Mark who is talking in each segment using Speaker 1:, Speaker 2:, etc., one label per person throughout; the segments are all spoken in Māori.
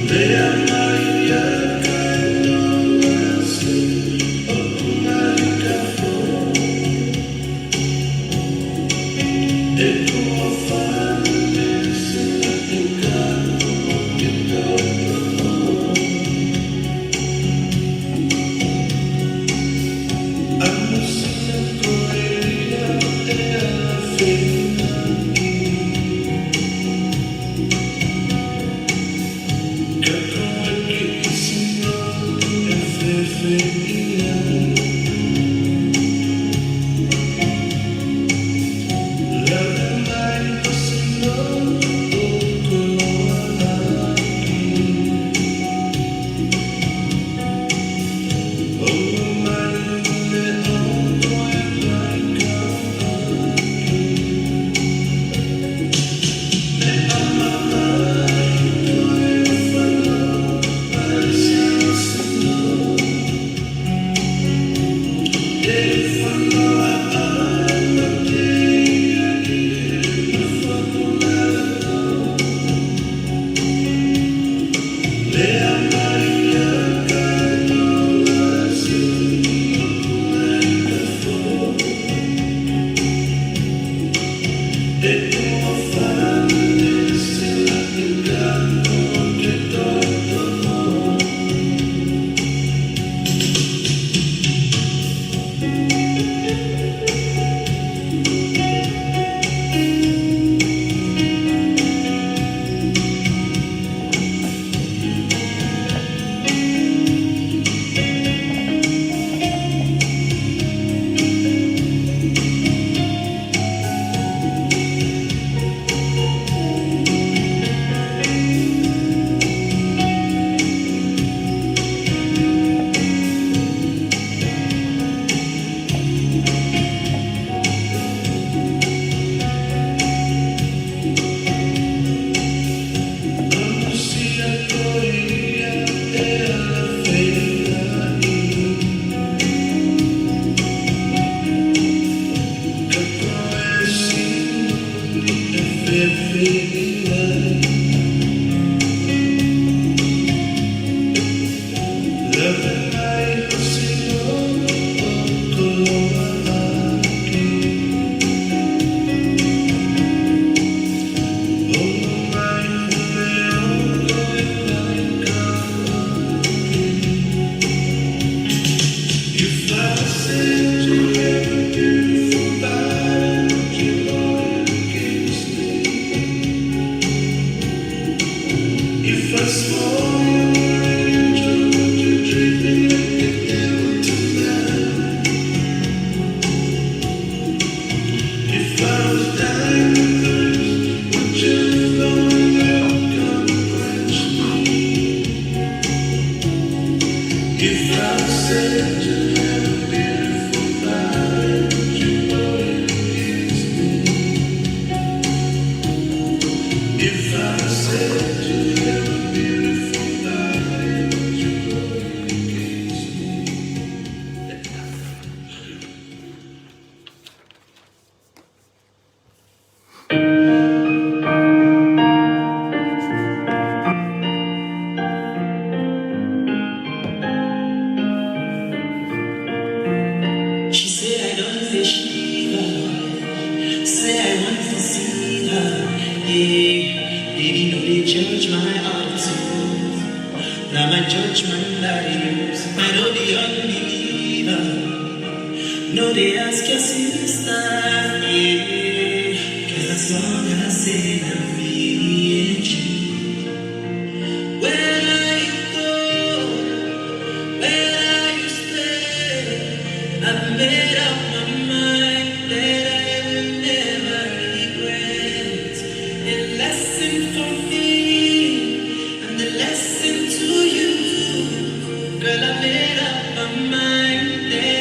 Speaker 1: That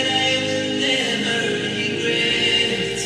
Speaker 1: I will never regret.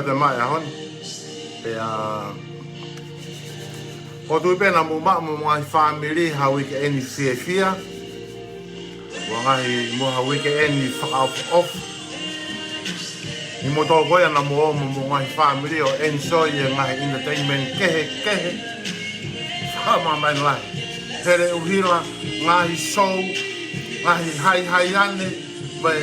Speaker 1: Te mai hon pe o tu pe na mo mai family how we can fear wa ngai mo how we can off ni mo to ko ya na mo mai family o enjoy ngai entertainment ke sama mai la here uhila ngai show ngai hai ane ba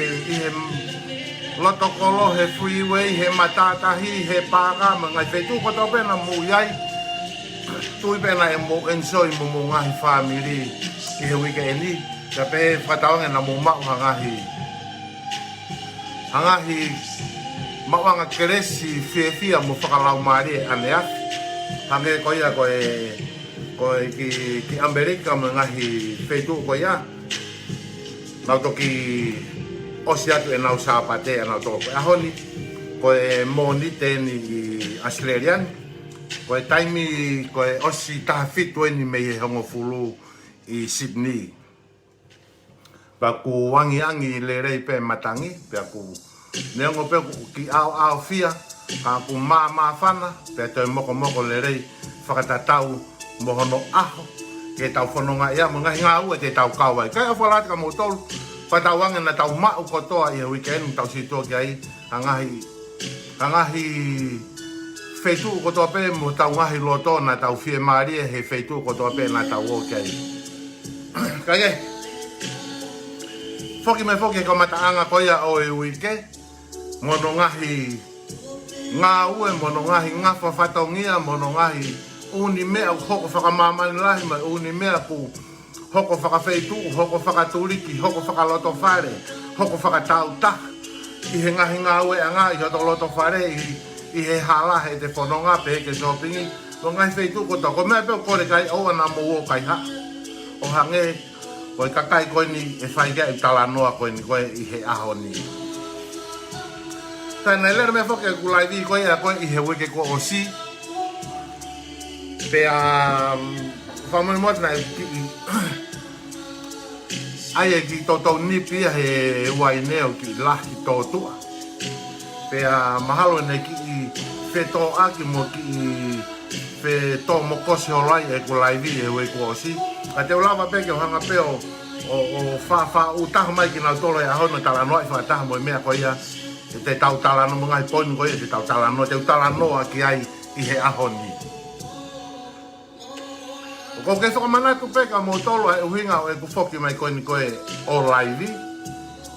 Speaker 1: loto kolo he freeway he matatahi he paga mga fetu ko to pe na muyay tu pe na mo enjoy mo ngai family ke weekend ni ka pe fatawang na mo ma ngai mawanga keresi fia mo fakalau mari anea hange ko ya ko ki Amerika ngai fetu ko ya na to ki osia tu na usa pate na to ahoni ko moni teni Australian ko taimi ko osi ta fit ni me hongo fulu I Sydney ba ku wangi le rei pe matangi pe ku nengo pe ki au fia ka ku ma fana pe to moko le rei whakatatau mohono aho ke tau whanonga ia mga ngau te tau kawai kai afalat ka mo tolu patawang na tau mau kotoa I weekend tau sito kai hangahi fetu kotoa pe mo tau ngahi loto na tau fie maria he fetu kotoa pe na tau o kai kai foki ko mataanga koia o weekend mono ngahi ngau mono ngahi ngafa fatongia mono ngahi uni mea hoko whakamamani lahi mai uni mea ku hoko whakawheitu, hoko whakatuliki, hoko whakaloto whare, hoko whakatauta I he ngahi ngāwe a ngā I hoto loto whare I he hala he te whanonga pe ke shoppingi o ngai wheitu ko toko mea peo kore kai o ana mo o kai ha o hange koe kakai koe ni e whaiga I talanoa koe ni koe I he aho ni tai nei lera mea whoke kulai vi koe a koe I he weke ko o si pe whamoni motana ai ki toto nipi he wai neo ki lahi totua pe mahalo ne ki feto aki mo ki fe to mo kosi olai e ko laivi e we ko si a te lava pe ke hanga pe o fa utaha mai ki na tolo ya hono tala no fa taha mo mea ko ia te tau tala no ngai pon ko te tau tala no aki ai I he ahoni ko ke so mana tu pe ka mo tolo e uhinga e ku foki mai ko ni ko e o live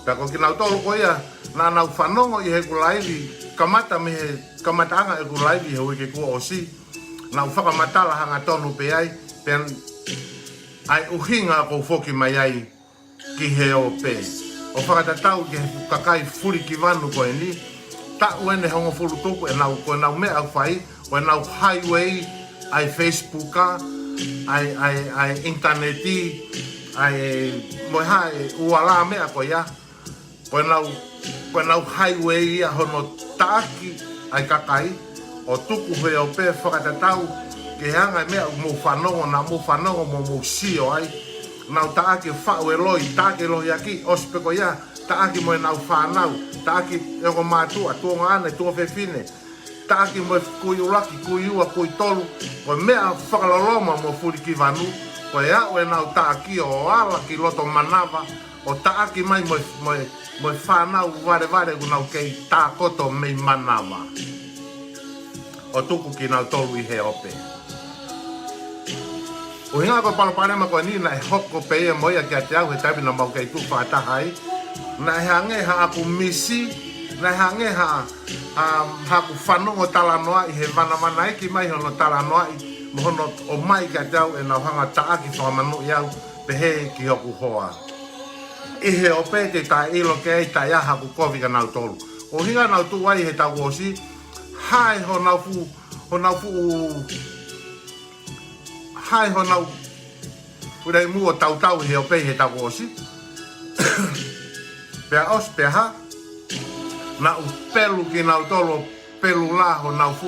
Speaker 1: ta ko ki na tolo ko ia na whanongo I he ku live kamata anga e ku live he we ke ku o si na whakamatala hanga tonu pe ai pen ai uhinga ko foki mai ai ki he o pe o whakatatau ke kakai furi ki vanu ko e ni ta uene hongo furu tuku e nau ko nau mea whai o nau highway ai Facebooka ai interneti ai moha uala mea ko ya ko nau highway a hono taki ai kakai o tuku he o pe whakatatau ke hanga mea mo whanongo mo sio ai nau taaki whau e loi taaki lohi aki ospe ko ya taaki mo e nau whanau taaki e ko mātua tuonga ane tuo whewhine taaki mo kui ulaki, kui ua, kui tolu ko mea whakaloloma mo furi ki vanu ko e au e nau taaki o ala ki loto manava o taaki mai mo whanau vare nau kei tākoto mei manava o tuku ki nau tolu I he ope o hinga ko paloparema ko ni na e hoko pe e moia ki a te au he tabi na mau kei tu whaatahai na e hange ha aku misi na hange ha ku whanongo talanoa I he mana eki mai hono talanoa mohono o mai ka tau e nau hanga taaki whamanu iau pe he ki hoku hoa. I he ope te tai ilo ke ei tai aha ku kovi ka nau tolu. O hinga nau tu wai he tau osi, hai ho nau fu, hai ho nau, urei mua tau tau he ope he tau osi. Pea os pea ha, na u pelu ki nau tolu, pelu la ho nau fu,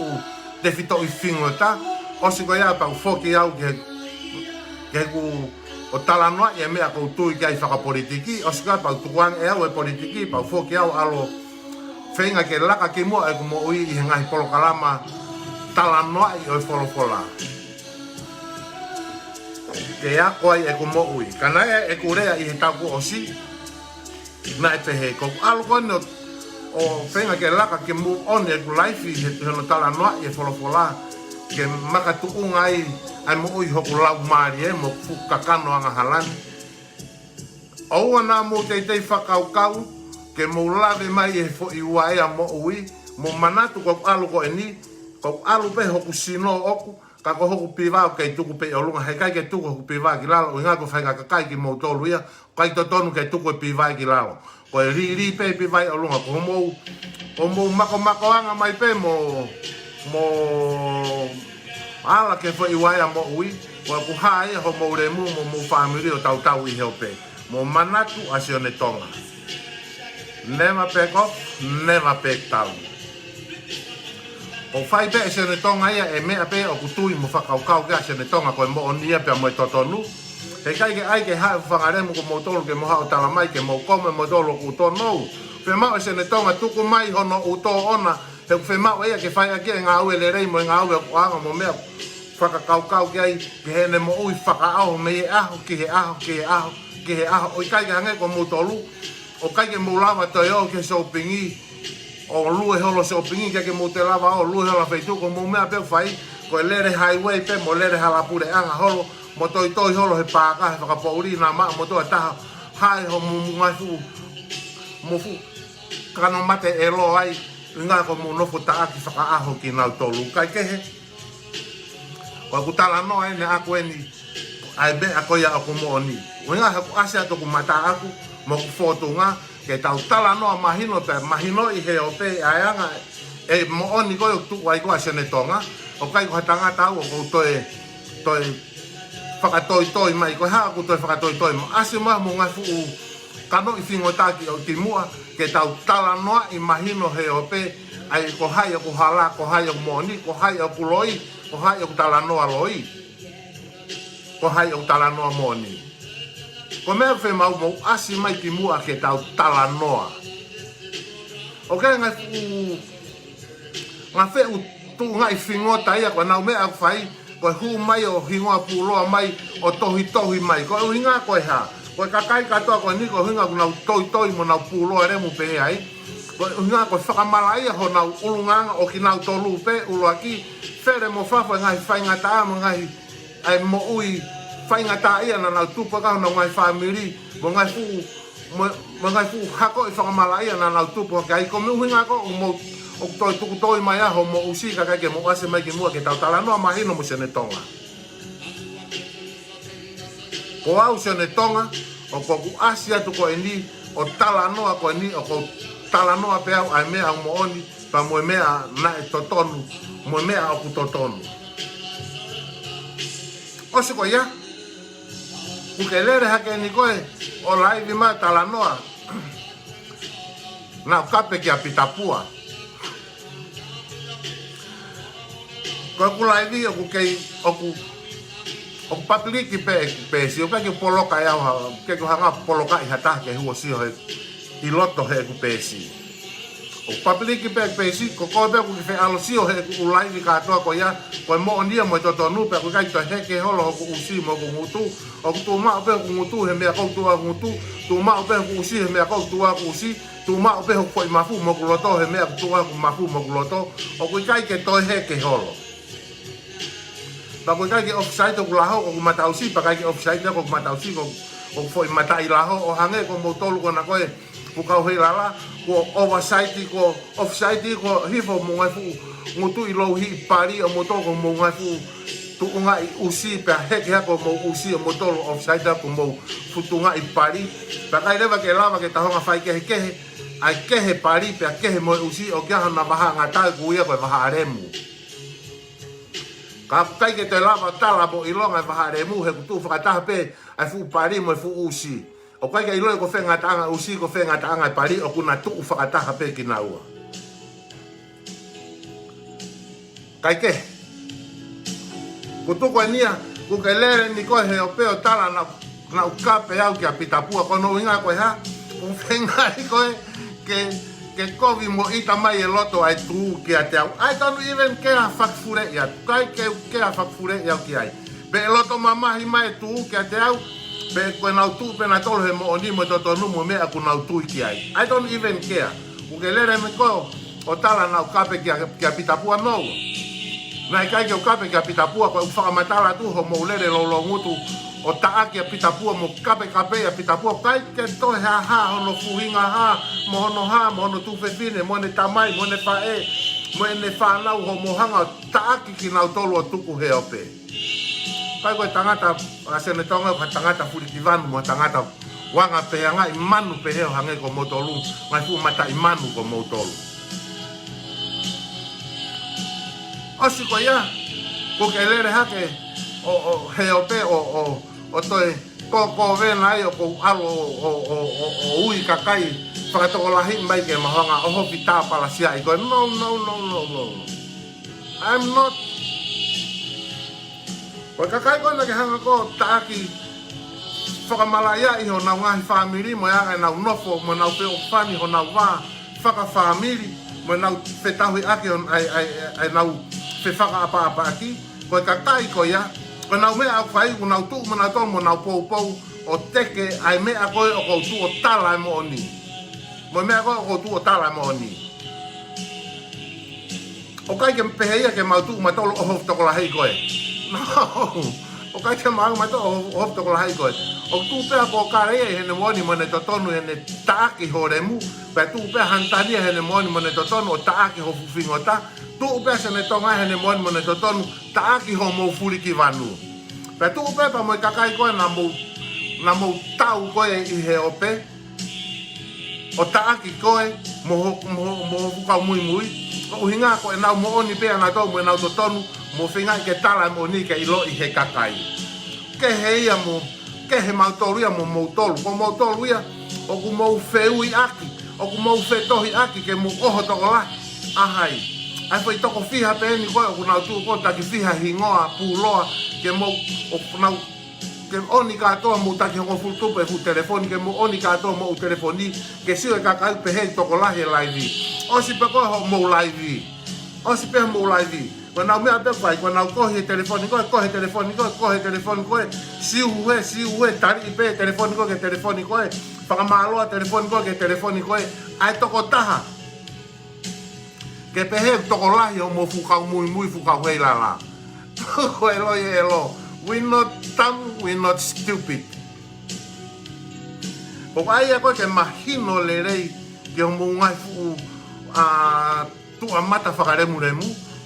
Speaker 1: te fito i fingo ta, osi ko ia pa u foki au ke ku o tala noa e mea koutui ki ai whakapolitiki, o sika pau tukuang e au e politiki, pau fōki au alo whenga ke laka ki mua e kumo ui i ngahi polokalama tala noa i oi wholofola. Ke a koai e kumo ui, kana e kurea i he taku osi, na e pehe kou alo kone o whenga ke laka ki mu on e ku laifi he no tala noa i e wholofola, ke makatu ungai ai mo ui hoku lau maari e mo fukakano anga halani. Oua nā mo teitei whakaukau ke mo lawe mai e fo i ua ea mo ui mo manatu kou alu ko e ni kou alu pe hoku sino oku ka ko hoku piwao kei tuku pe olunga he kai ke tuku hoku piwao ki lalo inga ko whaika kakai ki mo tolu ia kai to tonu kei tuku e piwao ki lalo ko e ri pe piwao olunga ko o mo mako anga mai pe mo ala ke fo i waia mo ui, wa ku hae ho mo remu mo family o tau tau i heope. Mo manatu a sione tonga. Never back off, never back down. O fai pe sione tonga ia e mea pe o kutui mo whakaukau ke a sione tonga koe mo onia pe mo e totonu. He kai ke ai ke hae whangaremu ko mo tolu ke mo hao tala mai ke mo kome mo tolu ku tonou. Pe mao e sione tonga tuku mai hono uto ona. He ku whemau ea ke whai ake ngā ue le rei mo ngā ue o anga mo mea whakakaukau ki ai ke hene mo ui whakaao me he aho ki he aho ki he aho ki he aho. O i kai ke hange ko mo tolu o kai ke mo lava toi o ke sopingi o lue holo sopingi ke mo te lava o lue hola feitu ko mo mea pe whai ko e lere highway pe mo lere halapure anga holo mo toi holo he pāka he whakapouri nā maa mo toi taha hai ho mo ngai fu mo fu kano mate e lo ai ngā ko mo nofo taaki whakaaho ki nau tolu kai kehe. Ko ku tala noa ene ako eni ai be ako ia ako mo oni. Wenga haku asia to ku mata aku mo ku foto nga ke tau tala noa mahino pe mahino i he ope aianga e mo oni ko tu wai ko asene tonga o kai ko tanga tau ko toe whakatoi mai ko ha ku toe whakatoi mo asima mo nga fu kano i fingotaki o timua ke tau tala noa i mahino he ope ai ko hai o ku hala ko hai o moni ko hai o ku loi ko hai o tala noa loi ko hai o tala noa moni ko mea whe mau mo asi mai ki mua ke tau tala noa o kei ngai ngā whe u tu ngai whingota ia ko nau mea whai ko hu mai o hingoa puloa mai o tohi mai ko u hinga ko ha ko kakai katoa ko ni ko hinga ko nau toi mo nau puloa re mu pe ai ko hinga ko whakamalaia ho nau ulunganga o ki nau tolu pe uloaki fere mo fafa ngai whaingata mo ngai ai mo ui whaingata ia na nau tupa ka na ngai family mo ngai fu hako i whakamalaia na nau tupa kai ko mu hinga ko mo o toi mai aho mo usi ka kai ke mo ase mai ki mua ke tau tala noa mahino mo sene tonga ko au sene tonga o ko ku asia tu ko eni o tala noa ko eni o ko tala noa pe au ai mea mo oni pa mo mea na e totonu mo mea o ku totonu o se ko ia ku ke lere hake ni koe o laivi ma tala noa na kape ki a pitapua ko ku laivi o ku kei o papiliki pe si o ka ke poloka ia ke ko hanga poloka i hata ke huo si i loto he ku pe si o papiliki pe si ko ko be ku fe alo si o he ku laivi ka toa ko ia ko mo onia mo to nu pe ku kai to he ke holo ku usi mo ku ngutu o ku tu ma pe ku ngutu he me ko tu ngutu tu ma pe ku usi he me ko tu ku usi tu ma pe ku i mafu mo ku loto he me tu ku mafu mo ku loto o ku kai ke to he ke holo ba ko kai ke offside ko laho ko mata usi pa kai ke offside ko mata usi ko foi mata i laho o hange ko mo tolu ko na ko e ku ka he lala ko overside ko offside ko hifo mo ngai fu ngutu i lo hi pari o mo to ko mo ngai fu tuunga i usi pe heke hako mo usi o motolo offside ko mo futunga i pari pa kai leva ke lava ke tahonga fai kehe ai kehe pari pe kehe mo usi o kia na baha ngata ku ia ko baha aremu ka kai ke te lava tala bo ilonga baha aremu he ku tu fakata pe ai fu pari mo fu usi o kai ke ilo ko fenga tanga usi ko fenga tanga pari o kuna tu fakata pe kinaua kai ke kutuko nia ku ke lere ni ko he o peo tala na ukape au ki apitapua ko no inga ko ha ku fenga ko ke kovi mo ita mai e loto ai tu ki ate au I don't even care fakfure ya kai ke fakfure ya ki ai be loto mama hi mai tu ki ate au be ko na tu pe na tolo he mo oni mo to no mo me aku na tu ki ai I don't even care ku ke lere me ko o tala na ukape ki apitapua no nai kai ke kape ke pitapua ko fa matala tu ho mo lere lo ngutu o taaki a pitapua mo kape a pitapua kai ke to ha hono fuhinga ha mo no tu fefine mo ne tamai mo ne fae mo ne fa na ho mo hanga taaki ki na tolo tuku he ope kai ko tangata asene tonga ka tangata fuli kivan mo tangata wanga pe nga imanu pe he hange ko motolu mai fu mata imanu ko motolu Osi ko ya, ko ke lere hake o he ope o toi ko vena yo ko alo o ui kakai whakato o lahi mai ke mahanga o hoki tā palasia i koe no I'm not ko kakai ko na ke hanga ko taaki whakamalaya i ho nau ngahi whamiri mo ya nau nofo mo nau pe o whani ho nau wā whaka whamiri mo nau whetahui ake ai nau fe whaka apa aki, koe ka tai koe ia, koe nau mea au whai, ko nau tuu mana tol mo nau pou o teke, ai mea koe o kou tu o tala e mo oni. Mo mea koe o kou tu o tala e mo oni. O kai ke peheia ke mau tuu matolo o hof toko lahei koe. No, o kai ke mau matolo o hof toko lahei koe. O tuu pea ko kareia hene moni mo ne totonu hene taaki horemu, pe tuu pea hantania hene moni mo ne totonu o taaki ho fufingota, tu upe se ne tonga hene mon mo ne totonu taaki ho mo furi ki vanu. Pe tu upe pa mo kakai koe na mo tau koe i he ope. O taaki koe mo fukau mui. O hinga koe nau mo oni pea na tau mo nau totonu mo whinga ke tala mo ni ke ilo i he kakai. Ke he ia mo, ke he mautolu ia mo mautolu. Ko mautolu ia o ku mo feu i aki. O ku mo fe tohi aki ke mo oho toko la. Ahai. Ai foi toko fiha pe ni koe o nau tu ko taki fiha hingoa puloa ke mo o nau ke oni katoa mo taki hongo fultupe fu telefoni ke mo oni katoa mo u telefoni ke siwe kakai pe hei toko lahi live o si pe koe ho mo live o si pe mo live ko nau mea pe fai ko nau kohe telefoni koe si uhe tari pe telefoni koe whakamaloa telefoni koe ke telefoni koe ai toko taha ke pehe toko lahi o mo fukau mui fukau hei lala. Ko elo ye elo. We not dumb, we not stupid. O ai a koe ke mahino le rei ke o mo ngai fu tu a mata whakaremu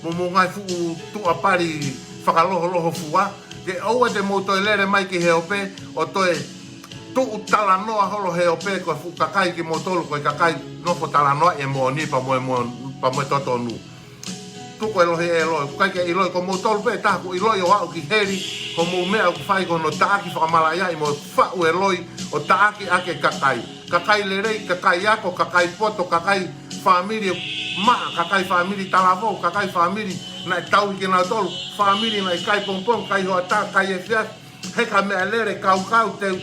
Speaker 1: mo ngai fu tu a pari whakaloho fua ke oua te mo toi lere mai ki he ope o toe tu tala noa holo he ope ko fu kakai ki mo tolu ko kakai nofo tala noa e mo ni pa mo totonu tu ko elo he elo kai ke ilo ko mo tolu pe ta ko ilo yo au ki heri ko mo mea ko fai ko no taaki whakamalaya i mo fa u eloi o taaki ake kakai lerei kakai ako kakai poto kakai family ma kakai family talavo kakai family na tau ki na tolu family na kai pompom kai hoata kai efias heka mea lere kau teu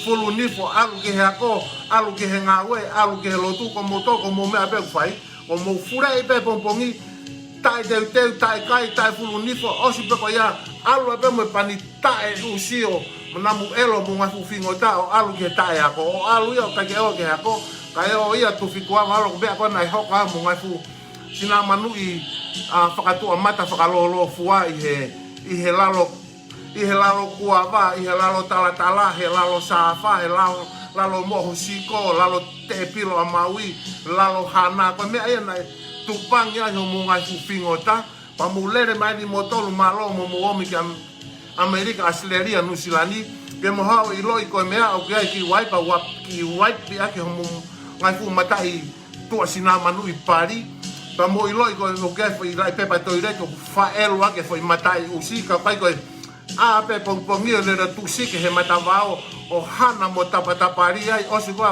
Speaker 1: fulu nifo alu ki he ako alu ki he ngawe alu ki he lotu ko mo to ko mo mea pe fai o mo fura e pe pompongi tai teu tai kai tai fulu nifo osi pe ko ya alu pe mo pani tai usio namu elo mo ngafu fingo ta o alu ki tai ako o alu yo ka ke o ke ako ka o ia tu fikua malo be ko na ho ka mo ngafu sina manu i fakatu mata fakalolo fua i he lalo kuava, i he lalo tala, he lalo safa, he lalo moho siko, lalo te pilo a maui, lalo hana, ko mea ia nai tupang ia ho mo ngai fufingota, Pamulere mai ni motolu malo mo omi ki Amerika Australia New Zealand ke mo hao I loi ko mea o ki waipa ki waipi ake homo ngai fu matai tua sina manu I pari pa mo I loi ko o ke foi lai pepa toire ko fa elu ake foi matai usi ka pai ko a pe pongi le tu si ke he matavao o hana mo tapatapari ai o si ko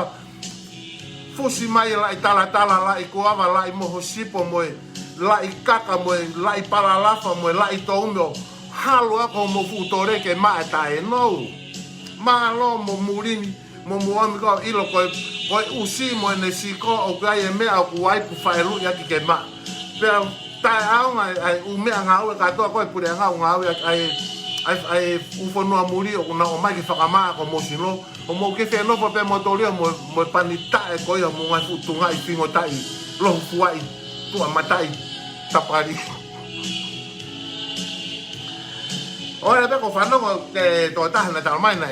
Speaker 1: fusi mai la tala la ko ava la mo hosipo mo la kaka mo la palalafa mo la tomo halo ako mo futore ke mata e no malo mo murini mo ami ko ilo ko usi mo ne siko o ga e me a ku ai pu failu ya ki ke ma pero ta au ai u me nga o ka to ko pu nga nga ai ufo no muri o na o mai ki fakama ko mo sino o mo ke fe no po pe motorio mo panita e ko yo mo ngai futunga I fingo tai lo fuai tu matai tapari ora pe ko fanno ke to ta na ta mai na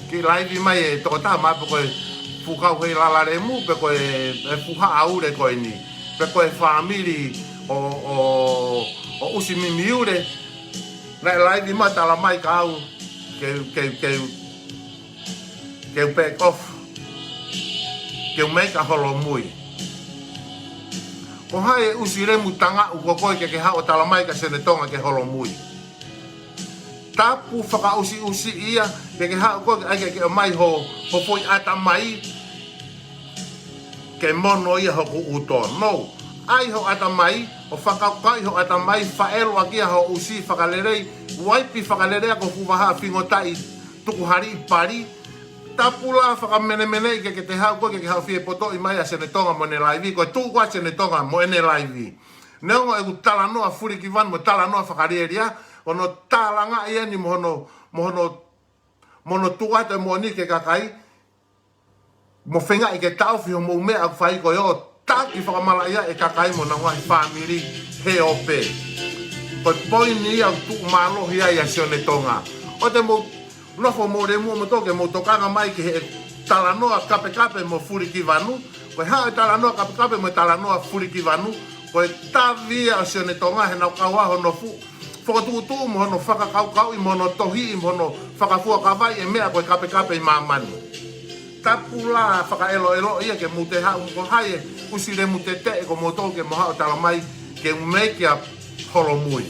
Speaker 1: ki live mai to ta ma ko fu ka ko la re mu pe ko fu ha au re ko ni pe ko family o usi mi miure na live ma ta la mai ka au ke back off ke make a holo mui o hai usire mutanga u ko ke ha o ta la mai ka se ne tonga ke holo mui tapu whaka usi ia ke ha ko ke mai ho foi ata mai ke mono ia ho uto no ai ho ata mai o whaka kai ho ata mai faelo aki ho usi whakalerei waipi whakalere ko fuwaha fingotai tuku hari pari tapu la whaka mene ke te ha ko ke ha fie poto I mai a se ne tonga mo ne live ko tu kwa se ne tonga mo ne live Neo e tala noa furi ki van mo tala noa whakareria ono talanga ia ni mono tuata mo ni ke kakai mo whenga I ke tau fi mo mea aku whai ko yo taki whakamala ia e kakai mo na ngai family he ope ko poi ni au tu malo ia ia sione tonga o te mo nofo mo re mo toke mo tokanga mai ke he tala noa kape mo furi ki vanu ko ha tala noa kape mo tala noa furi ki vanu ko tavia sione tonga he na kawa hono fu Fokutu mo no whakakau I no tohi I no whakafua kawai e mea koe kape I mamani. Tapula whakaelo ia ke mute hau ko hai usire mute te e ko motou ke moha o tala mai ke umeke a holo mui.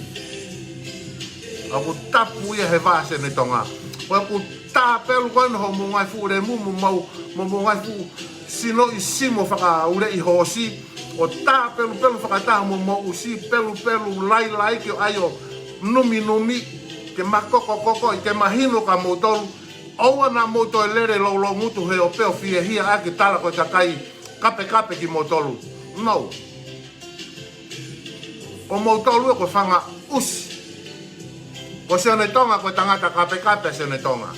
Speaker 1: Aku tapu ia he vase ne tonga. O aku tapelu koe no ho mungai fu re mu mau mungai fu sino I simo whaka ure I hosi o tapelu whakataha mo usi pelu lai ke ayo numi ke makoko ke mahino ka motoru oua na moto lere lo ngutu he o peo fie hia ake tala ko takai kape ki motoru no o motoru ko fanga usi ko se ne tonga ko tangata kape se ne tonga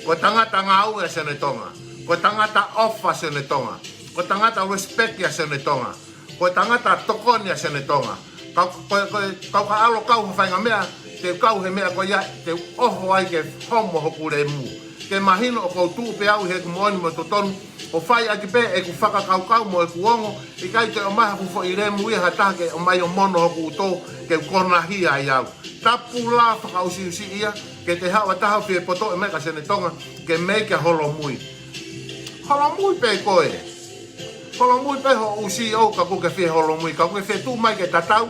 Speaker 1: ko tangata ngau se ne tonga ko tangata offa se ne tonga ko tangata respect ya se ne tonga ko tangata tokonia se ne tonga kau ka alo kau whainga mea, te kau he mea ko ia, te oho ai ke homo hoku re mu. Ke mahino o kou tuu pe au he ku moani mo totonu, o whai aki pe e ku whaka kau mo e ku ongo, I kai te o maha ku fo I re mu ia hatake o mai o mono hoku uto, ke kona hia ai au. Tapu la whaka usi ia, ke te hao ataha fie poto e meka sene tonga, ke meke holo mui. Holo mui pe koe. Holo mui pe ho usi o ka kuke fie holo mui, ka kuke fie tu mai ke tatau,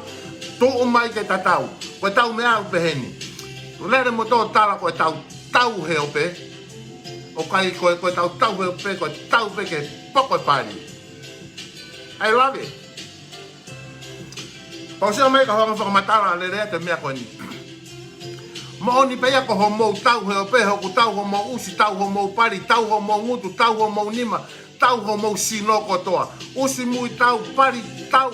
Speaker 1: tu mai ke tatau, koe tau mea au peheni. Lere mo tō tala koe tau he ope, o kai koe tau he ope, koe tau pe ke poko e pari. I love it. Pau sea mai ka honga whakamatara le rea te mea koe ni. Mo oni pe ia ko ho mou tau he ope, hoku tau ho mou usi, tau ho mou pari, tau ho mou ngutu, tau ho mou nima, tau ho mou sinoko toa. Usi mui tau, pari tau,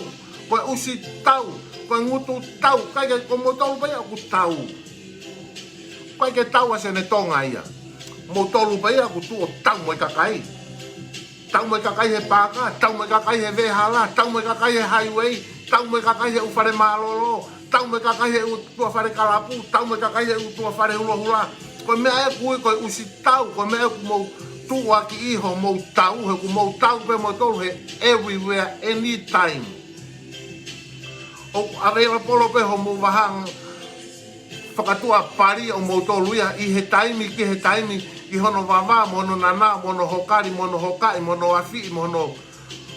Speaker 1: koe usi tau, koe ngutu tau, kai ke ko mou tau pe ia ku tau. Kai ke tau a se ne tonga ia. Mou tolu pe ia ku tu o tau mo I kakai. Tau mo I kakai he paka, tau mo I kakai he vehala, tau mo I kakai he highway, tau mo I kakai he ufare malolo, tau mo I kakai he utua fare kalapu, tau mo I kakai he utua fare hula. Koe mea e kui koe usi tau, koe mea e ku mou tua ki iho mou tau, he ku mou tau pe mou tolu he everywhere, anytime. o avela polo pe ho mo wahang whakatua pari o mo toluia i he taimi ki he taimi i hono wawa, mono nana, mono hokari, mono hokai, mono afi, mono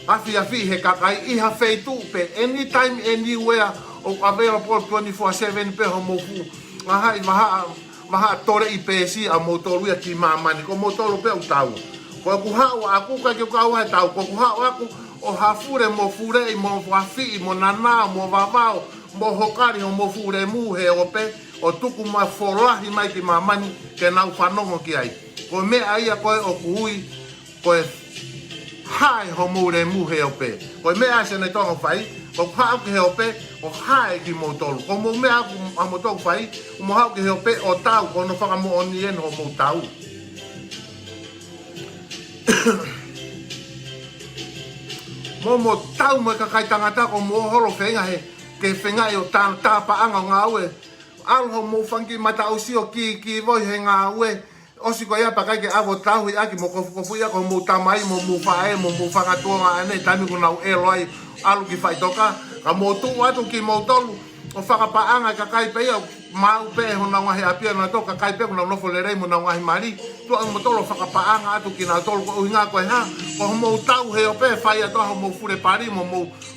Speaker 1: afi he kakai i ha feitu pe anytime, anywhere o avela polo 24/7 pe ho mo fu mahai maha tore i pesi a mo toluia ki mamani ko mo tolu pe o tau ko ku hao aku ka ke kau ha tau ko ku hao aku o hafure mo fure mo afi mo nana mo wawa mo hokari mo fure mu he o pe o tuku ma folahi mai ki mamani ke nau whanongo ki ai. Ko me aia koe o kuhui, koe hae ho mure mu he o pe. Ko me aia se ne tonga whai, ko hao ki he o pe, o hae ki mo tolu. Ko mo me aku a mo tonga whai, o mo hao ki he o pe o tau, ko no whaka mo oni en ho mo tau. Mo tau mo kakai tangata ko mo holo whenga he, ke whenga e o tāpa anga ngā ue, alho mo fangi mata usio ki voi he ngā ue osi ko ia pakai ke avo tahu aki mo kofu ia ko mo tamai mo fae mo whakatua ngā ane tami ko nau e loi alu ki whai toka ka mo tu watu ki mo tolu o whakapaanga ka kai pe ia mau pe ho na ngahi apia na toka kai pe ko na nofo le rei mo na ngahi mari tu ang mo tolu whakapaanga atu ki na tolu ko uhinga ko ha ko mo tau he o pe whai ato ho mo fure pari mo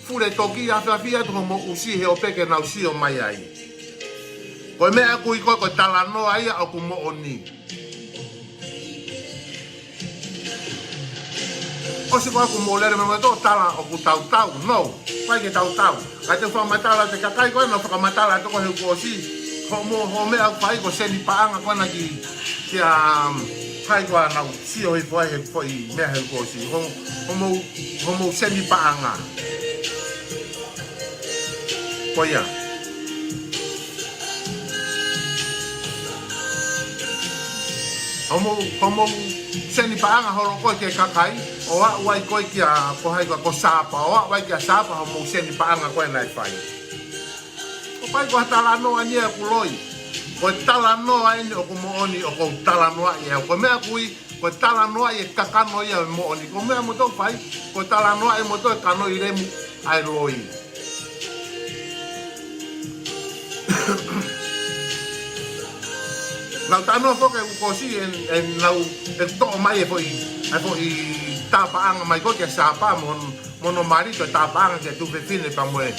Speaker 1: fure toki awhawhia tu ho mo usi he o pe ke na usi o mai ai. Koe mea kui koe koe tala noa ia o ku mo oni. Osi koe ku mo lere me to tala o ku tau, no. Koe ke tau. Kai te whamatala te kakai koe no whakamatala toko he ku osi. Ho mea kai ko seni paanga koe na ki kia kai koe nau sio he koe he koe mea he ku osi. Ho mo seni paanga. Koe ia. Homo seni paanga holo koe ke kakai o a wai koe kia ko hai ko sapa o a wai kia sapa homo seni paanga koe nai whai o pai ko tala noa nia ku loi ko tala noa ene o ko mo oni o ko tala noa ia ko mea kui ko tala noa ia kakano ia mo oni ko mea mo tau whai ko tala noa e mo tau kano i remu ai loi nau tano foke u kosi en nau e to mai e foi tapaanga mai ko ke sapa mono marito tapaanga ke tu fine pa moe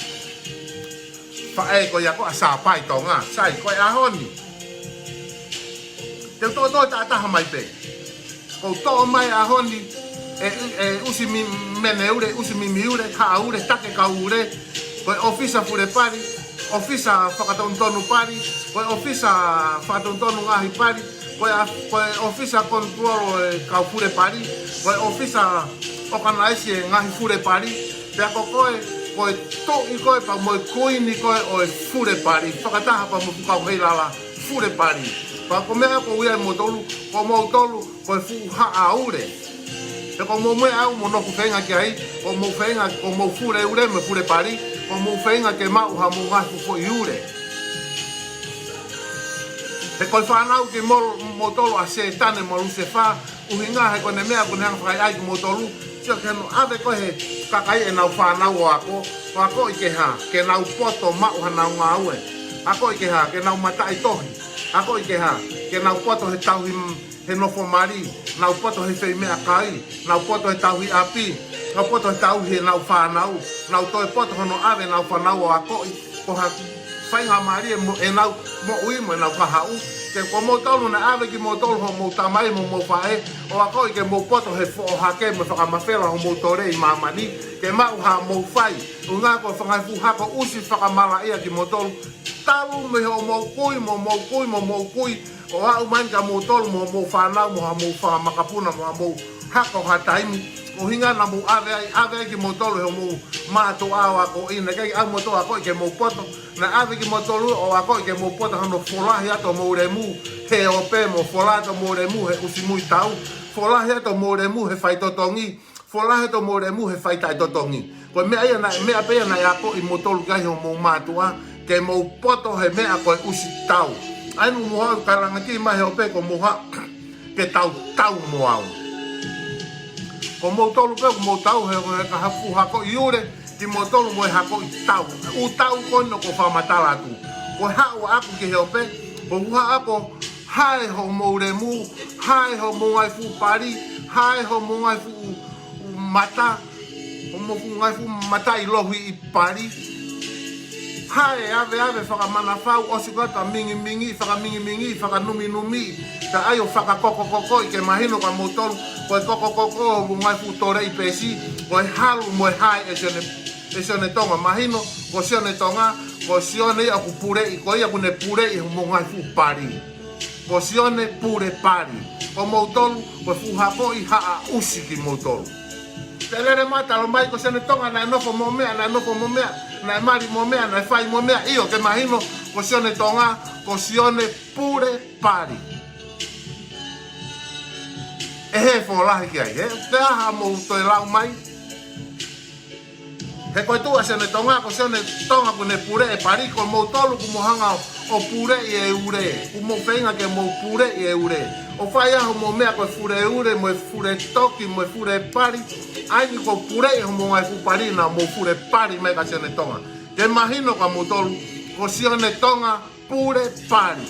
Speaker 1: fa e ko ya ko sapa i tonga sai ko a honi te to ta mai pe ko to mai a honi e usi mi meneure usi mi miure ka ure take ka ure ko ofisa fure pari ofisa whakatontonu pari, koe ofisa whakatontonu ngahi pari, koe ofisa kontrolo kau fure pari, koe ofisa okanaisi ngahi fure pari, pia koe to i koe pa moe kuini koe o fure pari, whakataha pa mo pukau hei lala fure pari. Pa ko mea ko uia mo tolu, ko mo tolu, koe fu haa ure. E ko mo mea au mo noku whenga ki ai, ko mo whenga, ko mo fure ure me fure pari, ko mo whenga ke mau ha mo ngafu fo i ure. He koe whanau ki mo tolu a se tane mo luse wha, uhinga he kone mea kone hanga whakai ai ki mo tolu, tio ke no ave koe he kakai e nau whanau o ako i ke ha, ke nau poto mau ha nau ngā ue, ako i ke ha, ke nau matai tohi, ako i ke ha, ke nau poto he tauhi he nofo mari, nau poto he whei mea kai, nau poto he tauhi api, nau poto he tauhi he nau whanau, nau toi poto hono ave nau whanau o ako i, ko ha whainga mari e nau mo ui mo e nau whahau, ke ko mo tolu na ave ki mo tolu ho mo tamai mo whae, o ako i ke mo poto he fo o hake me whakamawhera ho mo tore i mamani, ke mau ha mo whai, unga ko whangai hako usi whakamala ia ki mo tolu, talu me ho mo kui, o au man ka mo tolu mo whanau mo ha mo whamakapuna mo ha mo hako ha taimi, o hinga na mo ave ki mo tolu he mo mātou awa ko ina, kei au mo tolu ako i ke mo poto, na ave ki mo tolu o ako i ke mo poto hano folahi ato mo remu, he o pe mo folahi ato mo remu he usimui tau, folahi ato mo remu he whaitotongi, folahi ato mo remu he whaitaitotongi. Ko mea pea na ako i mo tolu kai ho mo mātua, ke mo poto he mea koe usi tau. Ainu mo hau karangati mahe o pe ko mo ha ke tau mo au. Ko mo tolu pe ko mo tau he ka hafu hako i ure, ki mo tolu mo hako i tau. U tau kono ko whamatala tu. Ko hao aku ki heo pe, ko uha ako hai ho mouremu, hai ho mongai fu pari, hai ho mongai fu mata, ho mongai fu mata i lohi i pari. Hai ave whakamana whau, o sikota mingi mingi, whakanumi, ka ai o whakakoko i ke mahino ka motolu, ko e koko o mongai fu tore i pesi, ko e halu mo e hai e sione tonga mahino, ko sione tonga, ko sione aku pure i ko ia kune pure i mongai fu pari. Ko sione pure pari. Ko motolu, ko fu hako i haa usi ki motolu. Te lere mata lo mai ko sione tonga na nofo momea, na mari momea, na fai momea. Io ke mahino, ko sione tonga, ko sione pure pari. E he fo lahi ki ai, he? Te aha mo to e lau mai. He koe tua sione tonga, ko sione tonga kune pure e pari, ko motolu ku mohanga o pure i e ure. Ku mo whenga ke mo pure i e ure. O whai aho mo mea koe fure e ure, mo e fure toki, mo e fure pari. Aini ko pure i ho mo ngai fu pari na mo fure pari me ka sione tonga. Ke mahino ka motolu, ko sione tonga pure pari.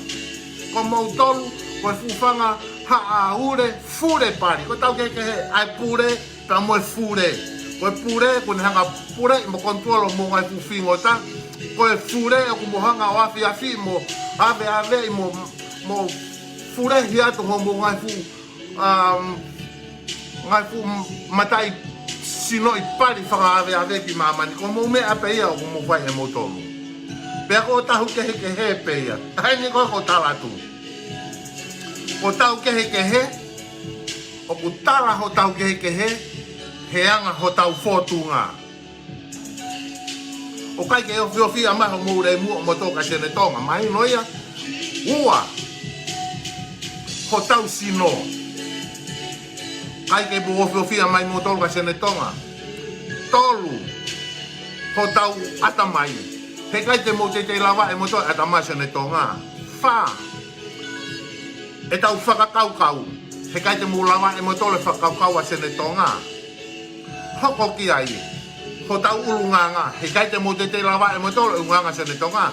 Speaker 1: Ko motolu, ko e fufanga haa ure fure pari. Ko tau keke he, ai pure, ka mo e fure. Ko e pure, ko ne hanga pure, mo kontrolo mo ngai fu fingota. Ko e fure, ko mo hanga o afi, mo ave, mo fure hiatu ho mo ngai fu matai sino i pari whaka ave ki mamani. Ko mo mea pe ia o mo vai e motolu. Pea ko tahu kehe pe ia. Hai ni ko tala tu. Ko tau kehe, o ku tala ho tau kehe, heanga ho tau fotunga. O kai ke o fia mai ho moure mu o motoka sione tonga. Mai noia, ua, ho tau sino. Kai ke bo fia mai motoka sione tonga. Tolu, ho tau atamai. He kai te mo te lava e motoka atamai sione tonga. Fa, e tau whakakau. He kai te mo lava e motoka whakakau a sione tonga. Hoko ki ai. Ho tau ulunganga, he kai te mo te lava e motola ulunganga sione tonga.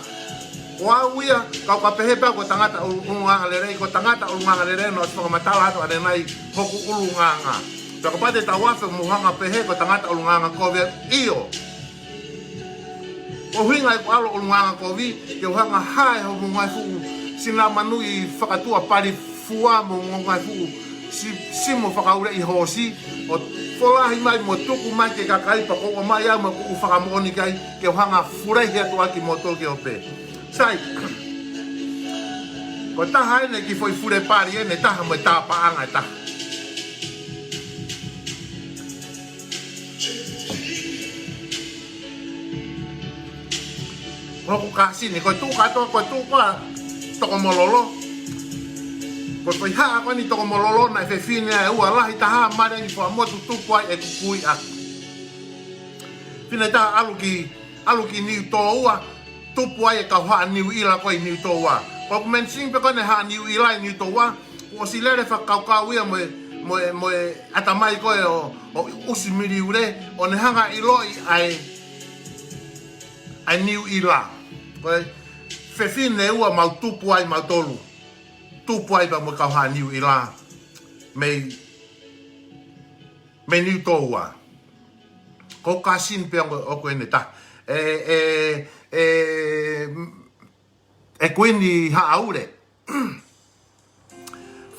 Speaker 1: O auia, kau ka pehepa ko tangata ulunganga lerei, ko tangata ulunganga lerei no aswaka matala ato ane nai hoku ulunganga. Tako pate tawafe muhanga pehe ko tangata ulunganga kowe iyo. O hinga i ko alo ulunganga kowe, ke uhanga hae ho mungai fuu, sina manui whakatua pari fua mo mungai fuu, simo whakaure i hosi, o folahi mai mo tuku mai ke kakai pa ko mai au mo ku whakamoni kai ke hanga furai he to aki mo to ke ope. Sai. Ko ta hai ne ki foi fure pari ne ta mo ta pa anga ta. Ko kasi ni ko tu ka to ko mololo. Ko foi ha ko ni to mololo na fe fine e ua lahi taha mare ni fo motu tupu ai e kukui ak. Fine ta aluki ni to ua tupu ai e ka hoa ni ila ko ni to ua. Ko men sing pe ko ne ha ni ila ni to ua. Ko si lere fa ka ia mo atamai ko o usimiri ure o ne hanga iloi ai ni ila. Ko fe fine ua mau tupu ai mau tolu. Tupu ai pa mo kauha niu ila me niu toua. Ko kasin pe o ko ene ta. Kuini ha aure.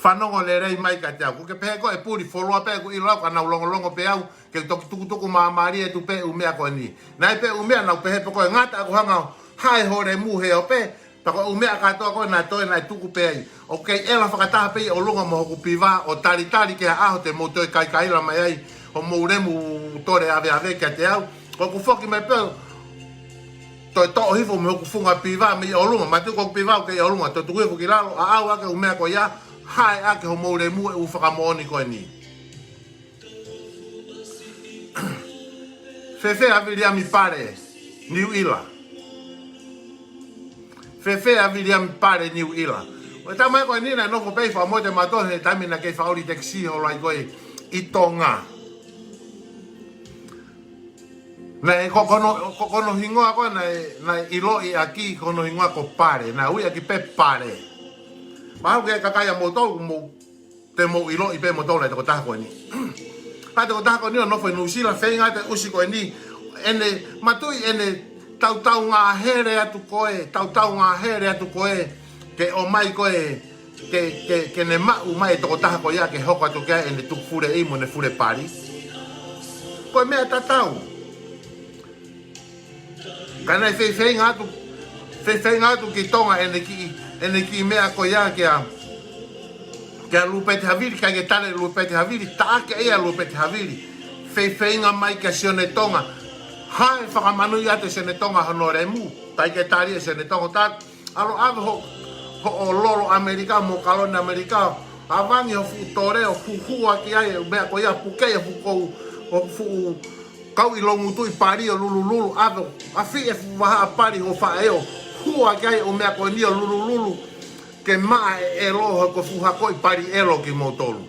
Speaker 1: Whanongo le rei mai ka te au. Ko ke pehe ko e puri wholua pe ko ila ka nau longo pe au. Ke tuku maamari e tu pe umea ko ni. Nai pe umea nau pehe pe ko e ngata ko hanga hai hore mu he o pe. Tako umea katoa koe nā toi nai tuku pe ai. Ok, ela whakataha pe o lunga mo hoku piwa o tari ke aho te mo toi kaila mai ai. O mo uremu tore ave kia te au. Ko ku whoki mai peo. Toi to'o hifo me hoku funga piwa me i o lunga. Matu koku piwa o ke i o lunga. Toi tuku hifo ki lalo a au ake umea ko ia. Hai ake ho mo uremu e u whakamooni koe ni. Fefe aviria mi pare. Niu ila. Fefe aviria mi pare niu ila. O ta mai ko ni na no ko pei fa mo te mato he tami na ke fa ori taxi o lai koe i tonga. Nei kono hingoa ko nei ilo I aki kono hingoa ko pare na ui aki pe pare. Mau ke kakaya mo to mo te mo ilo I pe mo to le ko ta ko ni. Pa te ko ta ko ni no foi no sila feinga te usi ko ni ene matui ene tau ngā here atu koe tau ngā here atu koe ke o mai koe ke ne mau mai toko taha ko ia ke hoko atu kia ene tuk fure imo ne fure pari. Koe mea tatau. Kana fei ngatu ki tonga ene ki mea ko ia kia lupete haviri, kia ke tale lupete haviri, taake ea lupete haviri. Fei ngā mai kia sione tonga. Hae whakamanu I ate sione tonga honore mu. Tai ke tari e sione tonga. Ta alo ave ho o lolo Amerika mo kalone Amerika avangi ho futore o fuhua ki ai mea ko ia pukei e fukou o fu kau I longu tui pari o lulu ave afi e fuwaha pari ho whaeo hua ki ai o mea ko ni o lulu ke maa e loho ko fuha koi pari elo ki motolu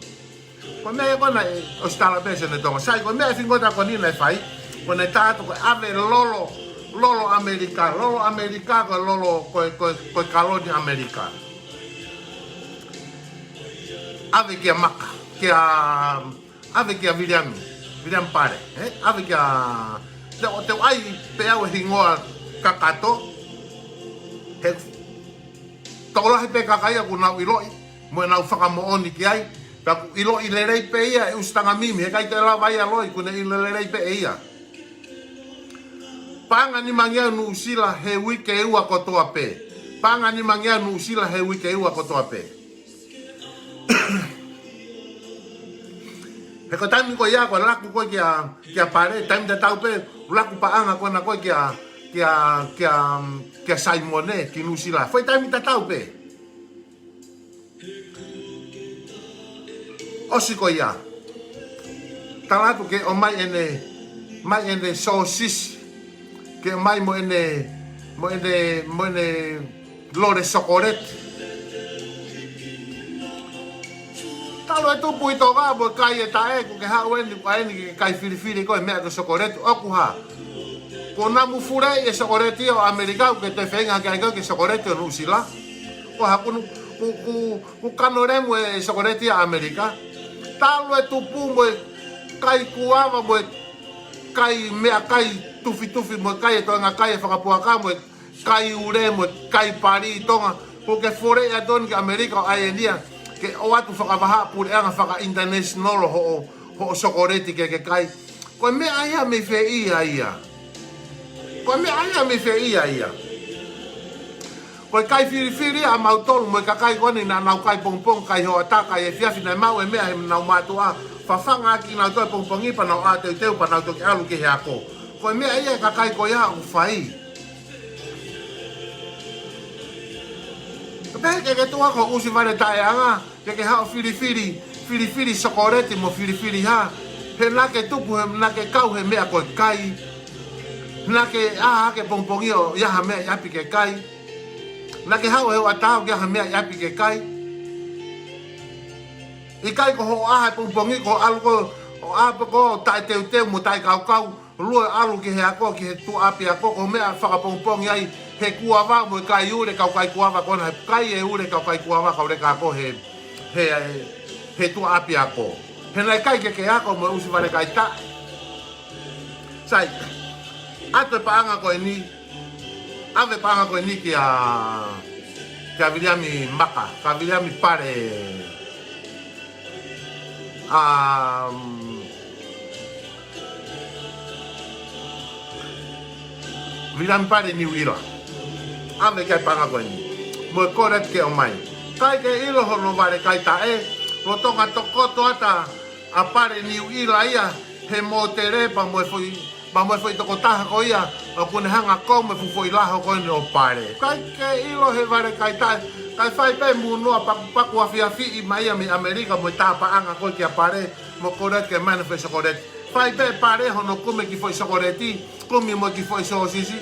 Speaker 1: ko mea kona o stala pese ne tonga sai ko mea fingota ko nina e whai ko ne tātu ko ave lolo Amerika ko lolo ko kalonia Amerika. Ave kia maka, ave kia William pare, ave kia te ai pe au hingoa kakato. He tola he pe kakaia ku nau iloi, mo nau whakamooni ki ai, pa ku iloi lerei pe ia e ustang mimi, he kai te la vai aloi ku ne lerei pe ia. Panga ni mangia nu sila he wike ua kotoa pe. Panga ni mangia nu sila he wike ua kotoa pe. He ko taimi ko ia ko laku ko kia pare, taimi te tau pe, laku paanga ko na ko kia Simone ki nu sila. Foi taimi te tau pe. Osi ko ia. Talatu ke o mai ene sosis. Ke mai mo ene lore sokoret. Talo e tupu I toga mo kai e tae ko ke hau eni ke kai filifili ko e mea ko sokoret oku ha. Ko namu furei e sokoreti o Amerika ke te whenga ke sokoreti o nusila. Ko hakunu ku kanoremu e sokoreti o Amerika. Talo e tupu mo kai kuava mo kai mea kai tufi mo kai tonga kai whakapuaka mo kai ure mo kai pari tonga ko ke fore a don ke Amerika ai ndia ke o atu whakavaha pure anga whaka international ho sokoreti ke kai ko me ai me fe ia ko me ai me fe ia ko kai firi a mautolu mo kai koni na nau kai pongpong kai ho ataka e fiafi na mau e mea na matua fafanga ki na to pongpongi pa na ate teu pa na to ke alu ke hako ko mea ia kakai ko ia u fai. Ke tua ko usi vare tae anga ke hao fili sokoreti mo fili ha he nake tupu he nake kau he mea ko kai nake ke pongpongi o ia ha mea yapi ke kai nake hao he watao ke ha mea yapi ke kai I kai ko ho pongpongi ko alu ko tae teu mo tae kau lua alu ki he ako ki he tu api ako ko mea whakapongpongi ai he kuava mo kai ure kau kai kuava kona he kai e ure kau kai kuava kau reka ako he tu api ako he nai kai ke ako mo usi vare kai ta sai ato paanga ko ni ave paanga ko ni ki a Viliami maka ka Viliami pare Vilan pare ni wira. Ave kai panga ko ni. Mo koret ke o mai. Kai ke ilo hono vale kai tae. Lo tonga tokoto ata a pare ni wira ia he mo tere pa mo foi tokotaha ko ia. O kune hanga ko mo foi laho ko ni o pare. Kai ke ilo he vale kai tae. Kai fai pe munua paku afi I mai mi Amerika mo tapa anga ko ki a pare. Mo koret ke manifesto koret. Fai pe pare hono come ki foi sokoreti. Kumi mo ki foi sosisi.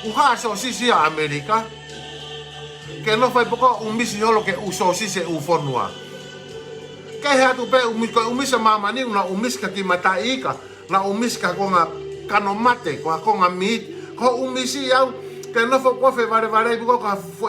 Speaker 1: Uha sosisi a Amerika. Ke no fai poko umisi holo ke usosisi u fonua. Ke he atu pe umisa mama ni na umiska ki mataika. Na umiska ko nga kano mate, ko hakonga meat, ko umisi au, ke nofo kofe vare ko ka fo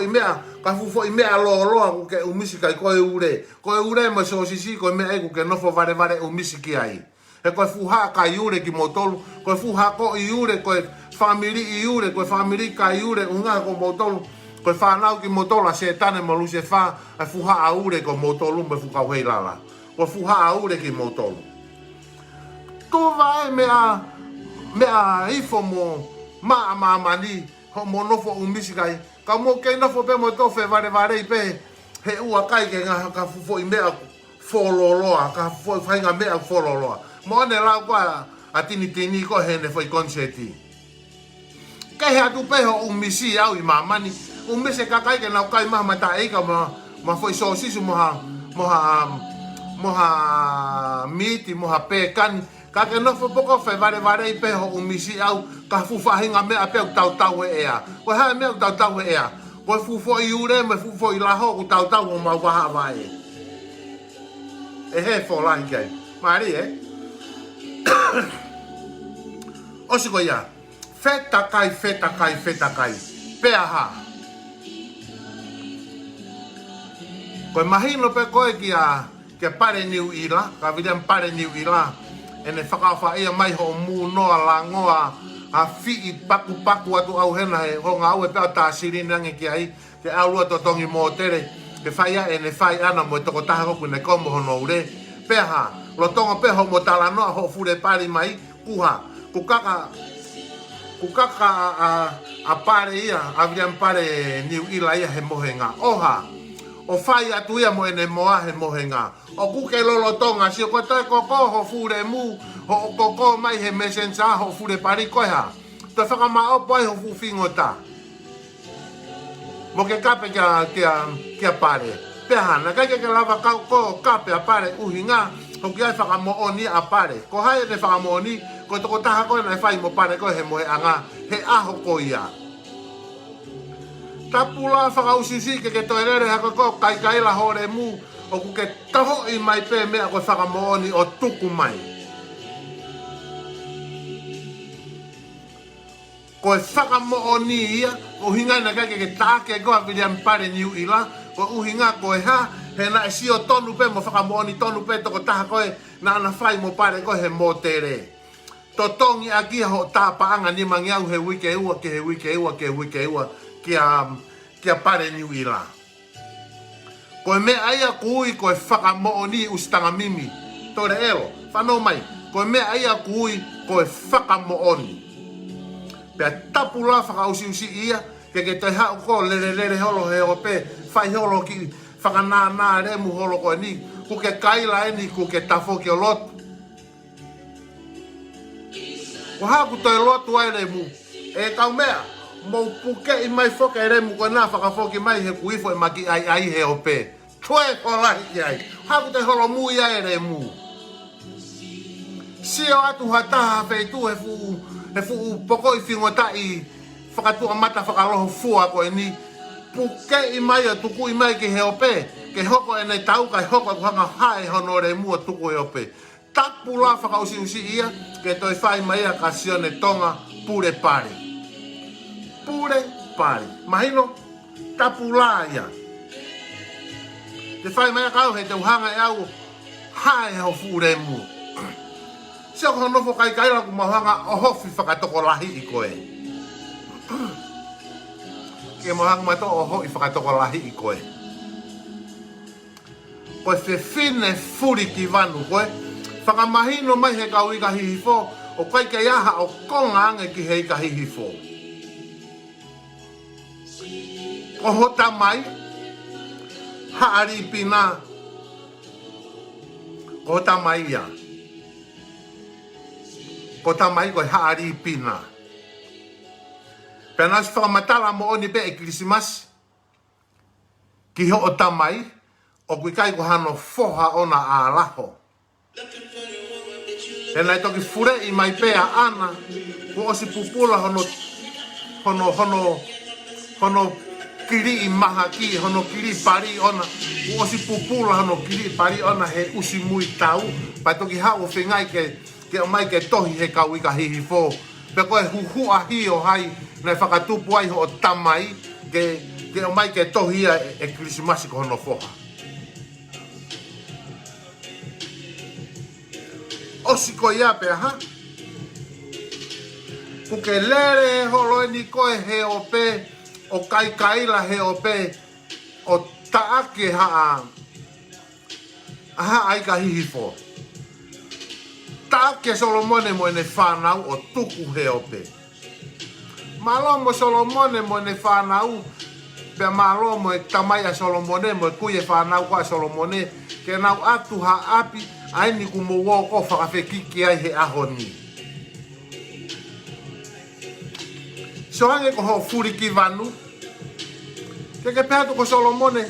Speaker 1: imea lo ke umisi kai ko ure mo so sisi ko mea ku ke nofo vare umisi ki ai. E ko fuha ka iure ki motolu, ko fuha ko iure ko family iure ko family ka iure unga ko motolu, ko whanau ki motolu se tane mo luse fa e fuha aure ko motolu me fuka hei lala. Ko fuha aure ki motolu. Tu vai mea ifo mo mani ho mo nofo umisi kai. Ka mo ke nofo pe mo tofe vare pe he ua kai ke nga ka fufo i mea fololoa, ka fufo whainga mea fololoa. Mo ne lau kwa a tini ko hene foi konseti. Ke hea tu pe ho umisi au i mamani. Umisi ka kai ke nau kai maha mata eika ma foi sosisu moha miti, moha pekani. Ka ke nofo poko fe vare pe ho umisi au ka fufa hinga mea pe tau e ea. Ko hae mea tau e ea. Ko fufo i ure me fufo i laho ku tau o mau waha vai. E he fo lai kei. Mari Osi ko ia. Feta kai. Pea ha. Ko mahino pe koe kia pare niu ila. Ka vidiam pare niu ila. Ene whakawha ia mai ho mu noa la ngoa a fii paku atu au hena he ho ngā au e pēo tā sirinangi ki ai ke au lua to tongi mō tere ke whai a ene whai ana mo e toko taha koku ne komo hono ure pēha lo tonga pēho mo tala noa ho fure pari mai kuha kukaka a pare ia a viam pare niu ila ia he mohenga oha o whai atu ia mo ene moa he mohenga o kuke lolo tonga si o koe koko ho fure mu ho koko mai he mesensa ho fure pari koe ha to whakama o pai ho fufingo ta mo ke kape kia pare peha na kai ke lava ko kape a pare uhinga ho kia whakamo oni a pare ko hai ne whakamo oni ko toko taha koe na whai mo pare koe he moe anga he aho ko ia tapula whakausisi ke toerere hako ko kai la hore mu o ku ke taho i mai pe mea ko whakamooni o tuku mai. Ko e whakamooni ia, o hinga na kai ke tāke koa William pare niu ila, ko uhinga ko e ha, he na e sio tonu pe mo whakamooni tonu pe toko taha koe na ana whai mo pare koe he mō tere. To tongi a kia ho tāpaanga ni mangiau he wike ua kia pare niu ila. Koe mea aia kui koe whakamooni ustanga mimi. Tore ero, whanau mai. Koe mea aia kui koe whakamooni. Pea tapu la whakausiusi ia, ke toi hao ko lere holo he ope, whai holo ki whakanā remu holo koe ni, ku ke kaila eni, ku ke tafo ki o lotu. Ko haku toi lotu ai remu, e kau mea, mou puke i mai whoke remu koe nā whakafoki mai he kuifo e maki ai he ope. Toe ko lahi ki ai. Haku te holo mui ai re mu. Sio atu hataha feitu he fu poko i whingota i whakatua mata whakaloho fua ko e ni. Puke i mai o tuku i mai ki he ope. Ke hoko e nei tau kai hoko e kuhanga hae hono re mu o tuku e ope. Tapu la whakausi ia ke toi whai mai a kasione tonga pure pare. Pure pare. Mahino tapu la ia. Te whai mai kau he te uhanga e au hae ho fure mu. Sio ko nofo kai la ku mahanga o hofi whakatoko lahi i koe. Ke mahanga mato o hoi whakatoko lahi i koe. Koe whine furi ki vanu koe. Whakamahino mai he kau i ka hihifo o kai ke iaha o konga ange ki he i ka hihifo. Ko hota mai haari pina ko tamai ia ko tamai ko haari pina pena se whakamatala mo oni pe e Christmas ki ho o tamai o kui kai ko hano foha ona a laho pena i toki fure i mai pe a ana ko osi pupula hono kiri i maha ki, hono kiri pari ona, uosi pupula hono kiri pari ona he usi mui tau, pai toki hao whengai ke o mai ke tohi he kau i ka hihi fō, pe koe huhua hi o hai na whakatupu ai ho tamai ke o mai ke tohia e Krismasi ko hono foha. Osi ko ia pe ha. Kuke lere holo ni koe he o pe o kai kaila he o pe o taake haa ai ka hihifo. Taake Solomone mo ne whanau o tuku he o pe. Malomo Solomone mo ne whanau pe malomo e tamaya Solomone mo kuye whanau kwa Solomone ke nau atu ha api ai ni kumo woko whakawhekiki ai he ahoni. So ange ko ho furiki vanu. Ke pehato ko Solomone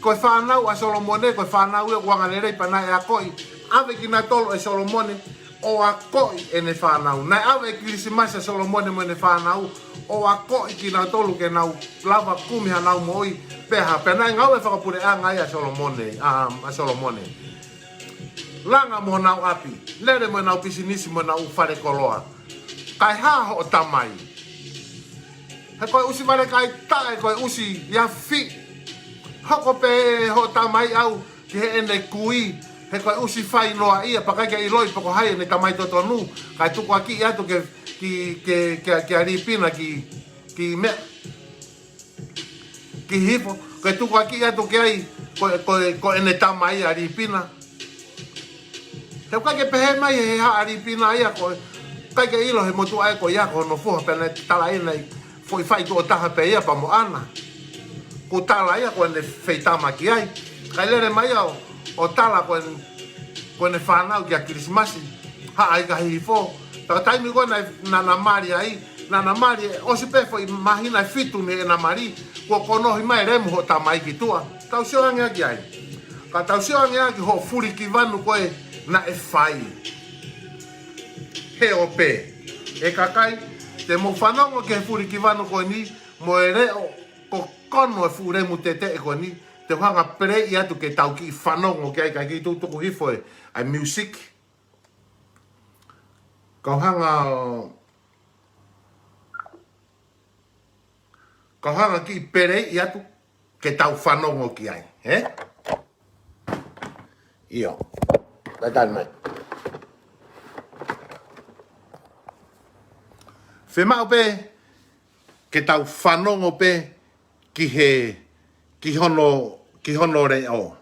Speaker 1: ko whanau a Solomone ko whanau e wanganere pana e a koi. Ave ki na tolo e Solomone o a koi e ne whanau. Nai ave Krismasi a Solomone mo ne whanau o a koi ki na tolo ke nau lava kumi hanau mo i peha. Pena ngau e whakapure a ngai a Solomone. Langa mo nau api. Lere mo nau pisinisi mo nau whare koloa. Kai ha ho tamai. He koe usi wale kai tae koe usi ia fi. Hoko pe ho tamai au ki he ene kui. He koe usi whai noa ia pakai ke iloi pako hai ne tamai totonu. Kai tuku aki atu ke aripina ki me. Ki hifo. Kai tuku aki atu ke ai koe ene tamai aripina. He kai ke pehe mai he ha aripina ia koe. Kai ke ilo he motu ai koe ia koe no fuha pene tala ina foi fai to taha pe ia pa mo ana ko tala ia ko ne feitama ki ai kai lere mai o tala ko ne whanau ki a Krismasi ha ai ka hifo ta taimi ko na mari ai na mari o se pe foi mahina fitu ne na mari ko kono hi mai remo ho tamai ki tua tau sio anga ki ai ka tau sio anga ki ho furi ki vanu ko na e fai he o pe e kakai te mo whanongo ke furi ki wano ko ni, mo e reo ko kono e fure mu te ko ni, te whanga pere i atu ke tau ki whanongo ke ai kai ki tutuku hifo e ai music. Kau hanga ki pere i atu ke tau whanongo ki ai, he? Io, dai mai. Whemau pe, ke tau whanongo pe ki hono re o.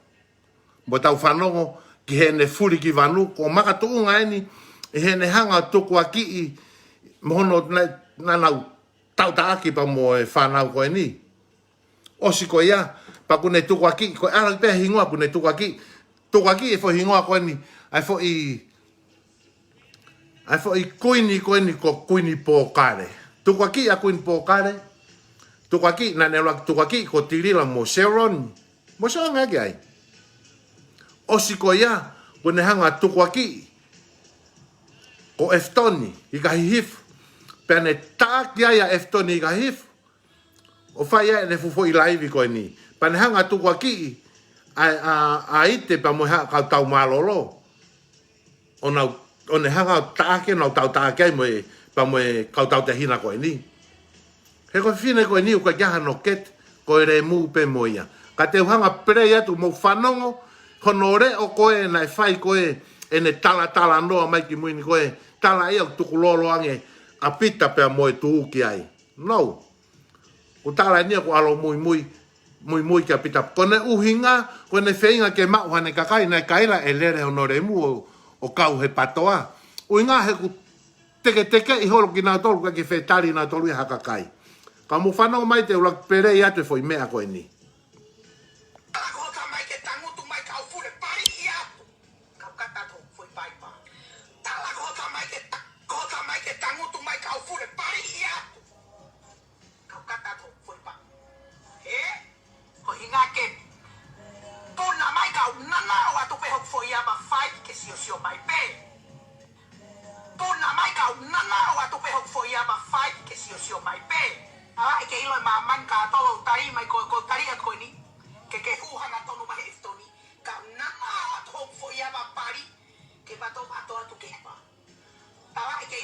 Speaker 1: Mo tau whanongo ki he ne furi ki vanu, ko maka tuunga eni, he ne hanga tuku a ki i, mohono na nau tau taaki pa mo e whanau ko eni. Osi ko ia, pa kune tuku a ki, ko ara pe hingoa kune tuku a ki e fo hingoa ko eni, ai fo i kuini ko kuini po kare. Tuku aki a kuini po kare. Tuku aki na ne tuku aki ko tirila mo seron. Mo so nga ai. Osi ko ia ko ne hanga tuku aki ko eftoni i ka hif. Pene tak ya eftoni i ka hif. O fai e ne fufo i live ko ni. Pane hanga tuku aki a ite pa mo ha ka tau malolo. O ne hanga taake no tau taake mo pa mo kau tau te hina ko ni. He ko fine ko ni o ka jaha no ket ko re mu pe mo ia. Ka te hanga pre ia tu mo whanongo honore o ko e na fai ko e ne tala no mai ki muini ko e tala ia tu lolo ange a pita pe mo tu ki ai. No. O tala ni ko alo muy ki a pita. Ko ne uhinga ko ne feinga ke ma wane kakai na kaila e lere honore mu o kau he patoa. O inga he ku teke i holo ki nā tolu ka ke whetari nā tolu i hakakai. Ka mu whanau mai te ulak pere i atu e foi mea koe ni.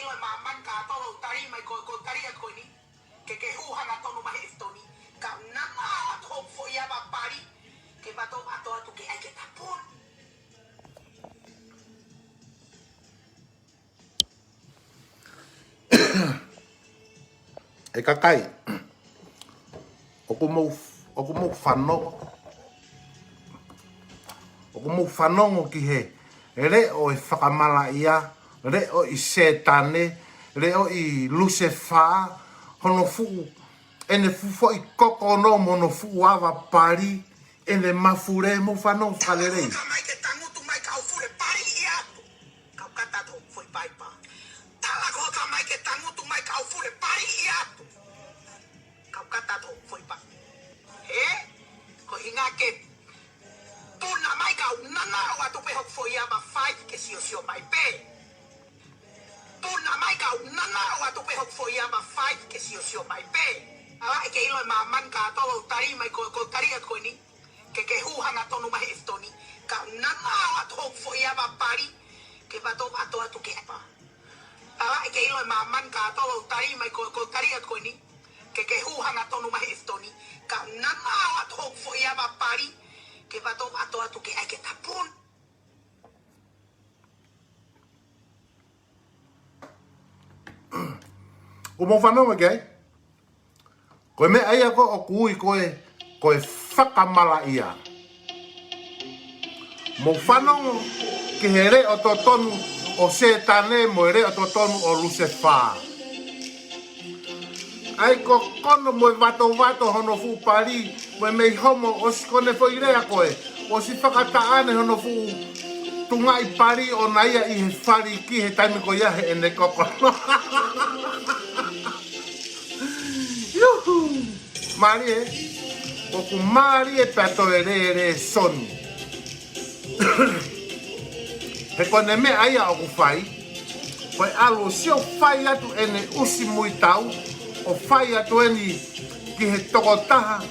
Speaker 2: ilo maman ka tolo tari mai ko tari at ko ni ke huhan ato no mahe eftoni ka nana at hope fo ya ba pari ke bato ato ke ai ke tapon
Speaker 1: e kakai o como whanongo ki he re o i whakamala ia re o i setane re o i Lucifer hono fu ene fu fo i koko no mono fu ava pari ene mafure mo whanong whalerei
Speaker 2: mai ke tangu tu mai ka fure pari ia ka kata to foi pai pa tala ko ka mai ke tangu tu mai ka fure pari ia ka kata to foi pa ko hinga ke tuna mai ka nana o atu pe hok foi aba fight ke sio mai pe tuna mai ka nana o atu pe hok foi aba fight ke sio mai pe ala ke ilo maman ka to tari mai ko tari at ko ni ke huhan ato no mahe eftoni ka nana o atu hok foi aba pari ke bato atu ke pa ala ke ilo maman ka to tari mai ko tari at ko ni ke huhan ato no mahe eftoni ka nana o atu hok foi aba pari ke bato atu ke ai ke tapon
Speaker 1: o mo whanongo ke koe me aia ko o kui koe whakamala ia mo whanongo ki he re o to tonu o setane mo re o to tonu o Lucifer ai ko kono mo vato hono fu pari mo me homo o skone foi rea koe o si whakataane hono fu tunga i pari o naia i he whari ki he taimi ko ia he ene koko yuhu mari e o ku mari e pato e re soni he kone me aia o ku whai koe alo sio whai atu ene usi mui tau o whai atu eni ki he tokotaha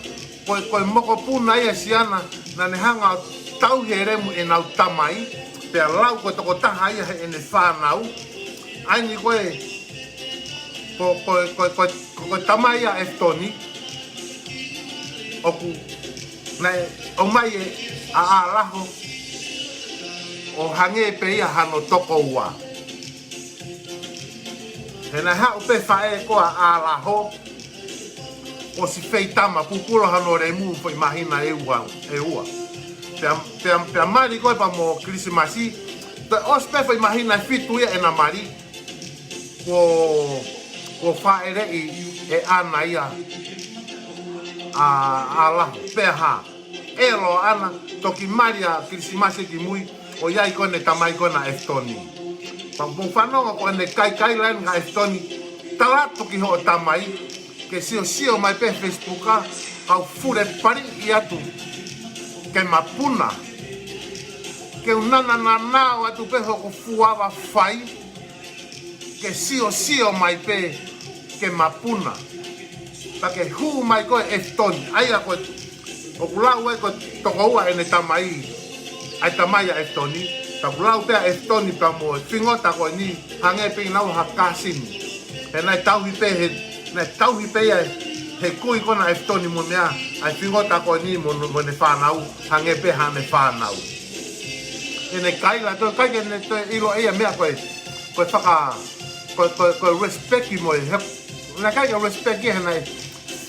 Speaker 1: koe moko puna ia siana na ne hanga tau he remu e nau tamai pe lau koe tokotaha ia he ene whanau aini koe tamai ia eftoni oku o mai e a alaho o hange pe ia hano toko ua he na hau pe whae ko a alaho o si feitama pupuro hano remu foi mahina e ua pe mari koe pa mo krisimasi te ospe foi mahina fitu ia e na mari ko whae rei e ana ia ala peha elo ana toki maria krisimasi ki mui o iai kone tamai kona eftoni pa mo whanonga kone kai len ka eftoni talato ki ho tamai ke sio mai pe Facebooka au fure pari i atu ke mapuna ke unana na atu pe ho fuava fai ke sio mai pe ke mapuna Pake hu mai koe eftoni, aia koe, o kulau e koe toko ua ene tamai, ai tamai a eftoni, ta kulau pea eftoni pa mo, fingota koe ni, hange ping nau hakasini, he nai tauhi pe he kui kona eftoni mo mea, ai fingota koe ni mo ne whanau, hange pe hane whanau. Ene kaila, toi kai ne ilo eia mea koe whaka, koe respecti mo e, na kai respecti he nai,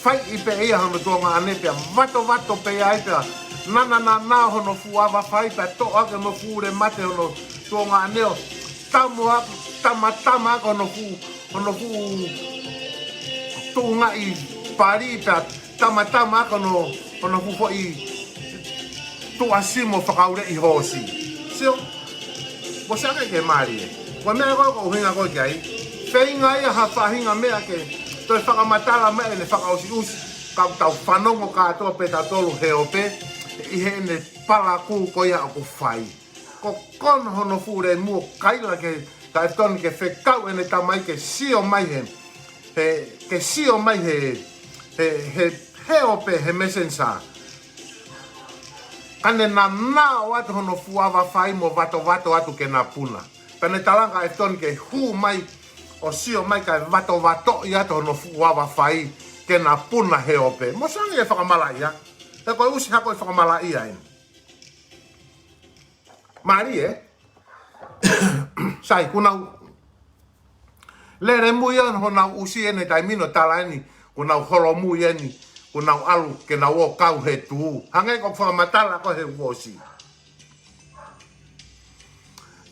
Speaker 1: fai i pe ia hono tonga ane pia vato pe ai pia na hono fuava fai pe to ake no fure mate hono tonga aneo tama hono fu tunga i pari pe tama hono fu fo i tu asimo whakaure i hosi sio mo saka ke mari ko me ko hinga ko kai feinga ia ha fahinga mea ke toi whakamatala me ne whakausi kau tau whanongo katoa pe tatolu heope i he ne pala kū ko ia o ku whai. Ko kono hono fure mua kaila ke ka eftoni ke whekau ene tamai ke sio mai ke sio mai he heope he mesensa. Kane na nao atu hono fuava whai mo vato atu ke na puna. Pene talanga eftoni ke hu mai o sio mai kai vato ia to no fuawa fai ke na puna he ope. Mo sangi e whakamala ia. E koe usi hako e whakamala ia ina. Mari sai kunau lere mui an honau usi ene tai mino talaini kunau holo mui eni kunau alu ke na o kau he tu. Hange ko whakamatala ko he uosi.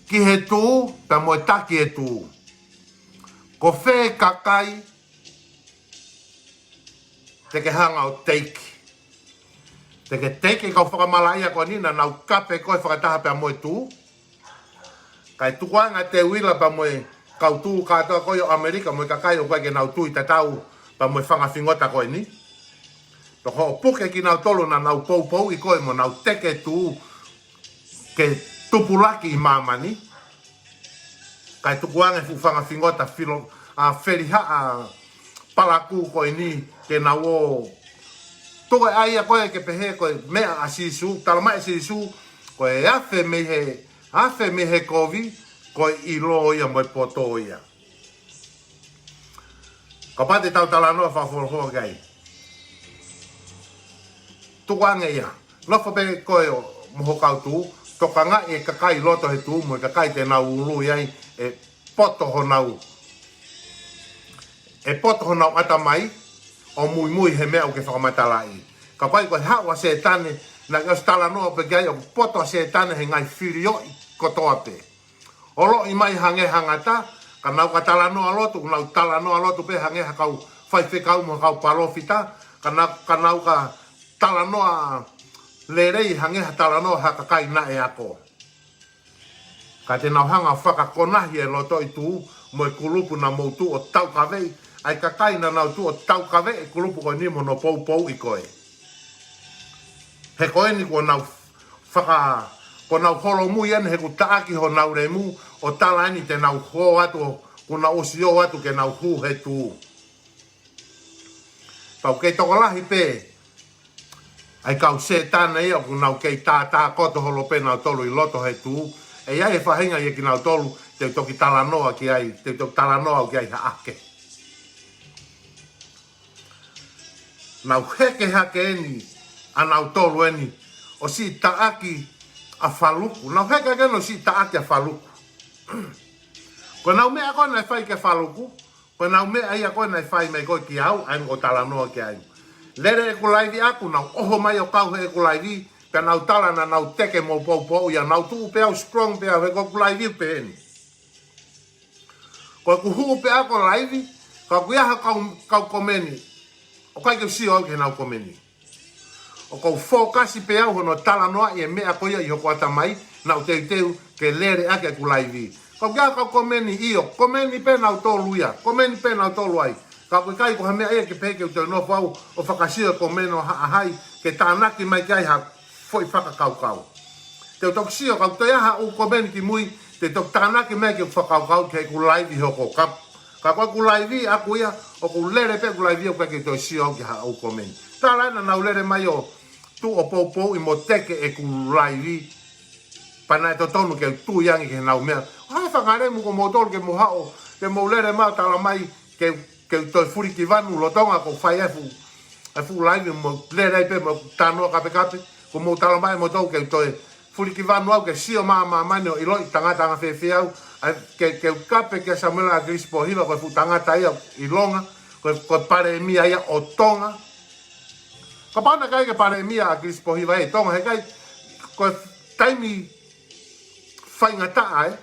Speaker 1: Ki he tu, ta mo taki he tu. Ko whē kakai, te ke hanga o teiki. Te ke teiki kau whakamalaia ko nina nau kape koe whakataha pia moe tū. Kai tukuanga te wila pa moe kau tū katoa koe o Amerika moe kakai o koe ke nau tū i tatau pa moe whangawhingota koe ni. Toko o puke ki nau tolu na nau pou i koe mo nau teke tū ke tupulaki i mamani. Kai tukuanga fu whangawhingota filo a wheriha a palaku koe ni ke nau o toke aia koe ke pehe koe mea a sisu, talamai sisu koe afe me he kovi koe i loo ia moe poto ia. Ka pate tau talanoa whawhorohoa gai. Tukuanga ia, lofo pe koe o moho kautu, toka nga e kakai loto he tu, moe kakai te nau ulu iai e poto ho nau. E poto ho nau atamai, o mui he mea o ke whakamatalai. Ka pai koe hawa se tane, na ngas talanoa pe gai o poto se tane he ngai whirio i kotoa pe. Olo i mai hange hangata, ka nau ka talanoa lotu, nau talanoa lotu pe hange hakau whaiwhekau mo hakau palofita, ka nau ka talanoa lerei hange ha talanoa hakakai na e ako. Ka te nau hanga whakakonahi e loto i tū, mo e kulupu na moutu o tau kawei, ai kakai na nau tu o tau kawei e kulupu ko nimo no pou i koe. He koe ni ko nau ko nau holo mui ane he ku taaki ho nau remu o talaini te nau ho atu ko nau osio atu ke nau hu he tū. Tau kei tokolahi pe ai kau se tana ia ku nau kei tā koto holo pe nau tolu i loto he tū. E ia e whahinga ia ki nau tolu te toki talanoa ki ai, te toki talanoa ki ai haake. Nau heke hake eni, a nau tolu eni, o si taaki a whaluku. Nau heke hake eni o si taaki a whaluku. Ko nau mea koe nai whai ke whaluku, ko nau mea ia koe nai whai mei koe ki au, ai o talanoa ki ai. Lere e kulaivi aku, nau oho mai o kau he e kulaivi, pe nau tala na nau teke mo pou ia nau tuu pe au strong pe au he ko kulaivi pe eni. Ko ku huu pe ako laivi, ka ku iaha kau komeni, o kai ke si o ke nau komeni. O kou fokasi pe au hono tala noa i e mea koia i hoko atamai, nau teuteu ke lere ake ku laivi. Ka ku iaha kau komeni iyo, komeni pe nau tolu ia, komeni pe nau tolu ai. Ka ku kai ko hamea ia ke peke u te nofu au, o whakasio komeno haahai, ke tānaki mai kai ha foi whakakau. Te o toksio, kau te aha u komeni ki mui, te tok tānaki mea ki whakakau ke ku laivi hoko kap. Ka koe ku laivi aku ia, o ku lere pe ku laivi o koe ke toi sio ki ha u komeni. Tā laina nau lere mai o tu o pou i mo teke e ku laivi. Pana e to tonu ke tu yangi ke nau mea. Hai whakare mu ko motor ke mo hao, ke mo lere mai tala mai ke toi furi ki vanu lotonga ko whai efu laivi mo lere pe mo tānoa kape, ko mo tala mai mo tau ke toi furi ki vanu au ke sio maa mani o iloi tangata whewhi au, ke kape ke Samuela Agrispo hiva koe fu tangata ia i longa, koe pare mia ia o tonga. Ka pana kai ke pare mia Agrispo hiva e tonga, he kai koe taimi whaingataa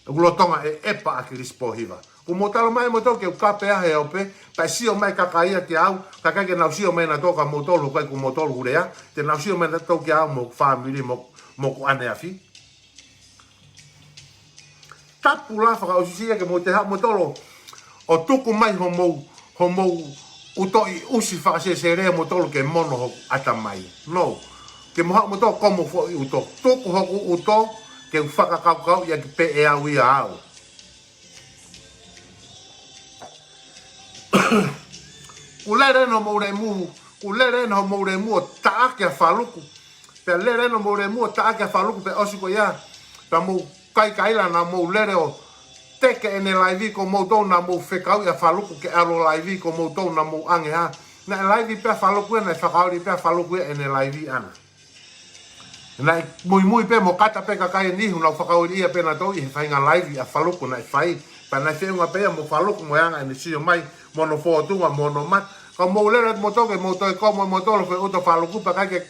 Speaker 1: ulo tonga e epa Agrispo hiva. Ko mo talo mai mo tau ke kape ahe au pe, pai sio mai kakaia ke au, kakai ke nau sio mai na toka mo tolu kai ku mo tolu hurea, te nau sio mai na tau ke au mo family mo ku ane afi. Tapu la whaka osisia ke mo te hao mo tolo, o tuku mai ho mou utoi usi whakase se rea mo tolo ke mono ho ata mai. No, ke mo hao mo tolo komo fo i uto, tuku hoku uto ke whakakau ia ki pe e au ia au. Kulere no moure mu o taake a whaluku. Pe lere no moure mu o taake a whaluku pe osiko ia. Pa mou kaila na mou lere teke ene laivi ko moutou na mou whekau ia whaluku ke aro laivi ko moutou na mou ange ha. Na laivi pia whaluku na whakauri pia whaluku ene laivi ana. Na mui pe mo kata pe kakai nihu na whakauri ia pe na tau i he whainga laivi a whaluku na whai. Pa na whiunga pe mo whaluku mo yanga ene sio mai mono whoatunga mono mat. Ka mou lera mo toke mo toi komo mo tolo whe uto whaluku pa kake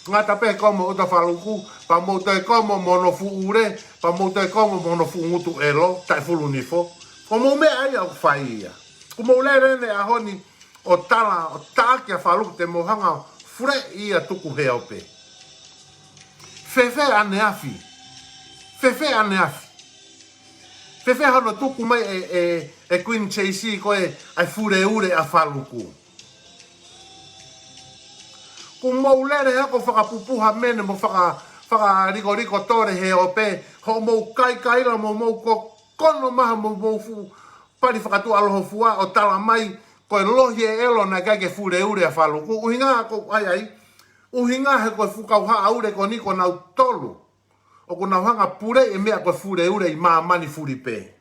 Speaker 1: ngata pe komo uto whaluku pa mo toi komo mono fu ure pa mo toi komo mono fu ngutu elo tai fulu nifo. Ko mo me ai au whai ia. Ko mo lera ne a honi o tala o tāke a whaluku te mohanga fure ia tuku heo pe. Fefe ane afi. Fefe ane afi. Fefe hano tuku mai e Queen Chasey koe ai fure ure a whaluku. Ko maulere hako whakapupuha mene mo whaka riko tore he o pe. Ho mou kai la mo mou kono maha mo mou fu. Pari whakatu aloho fua o tala mai koe lohi e elo na kake fure ure a whaluku. Uhinga ko ai. Uhinga he koe whukauha aure ko niko nau tolu. O ko nau hanga pure e mea koe fure ure i maa mani furi pe.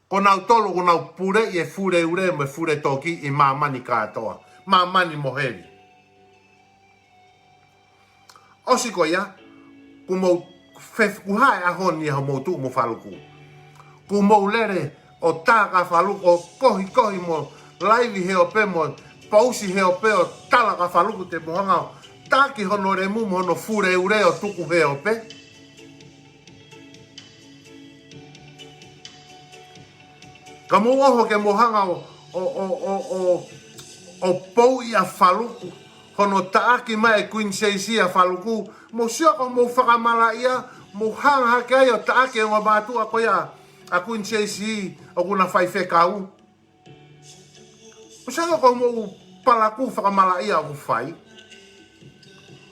Speaker 1: Ko nau tolu ko nau pure i e fure ure me fure toki i maa mani katoa. Maa mani moheri. Osi ko ia, ku mou kuhae ahoni ha mou tuu mo whaluku. Ku mou lere o tāka whaluku o kohi mo laivi heo pe mo pausi heo pe o tala ka whaluku te mohanga o tāki hono re mu hono fure ure o tuku heo pe. Ka mo oho ke mohanga o pou i a whaluku hono taaki mai Queen Chasey a whaluku mo sioko mo whakamala ia mo hanga hake ai o taaki o ngā a koe a Queen Chasey o kuna whai whekau. Mo sioko ko mo palaku whakamala ia o whai.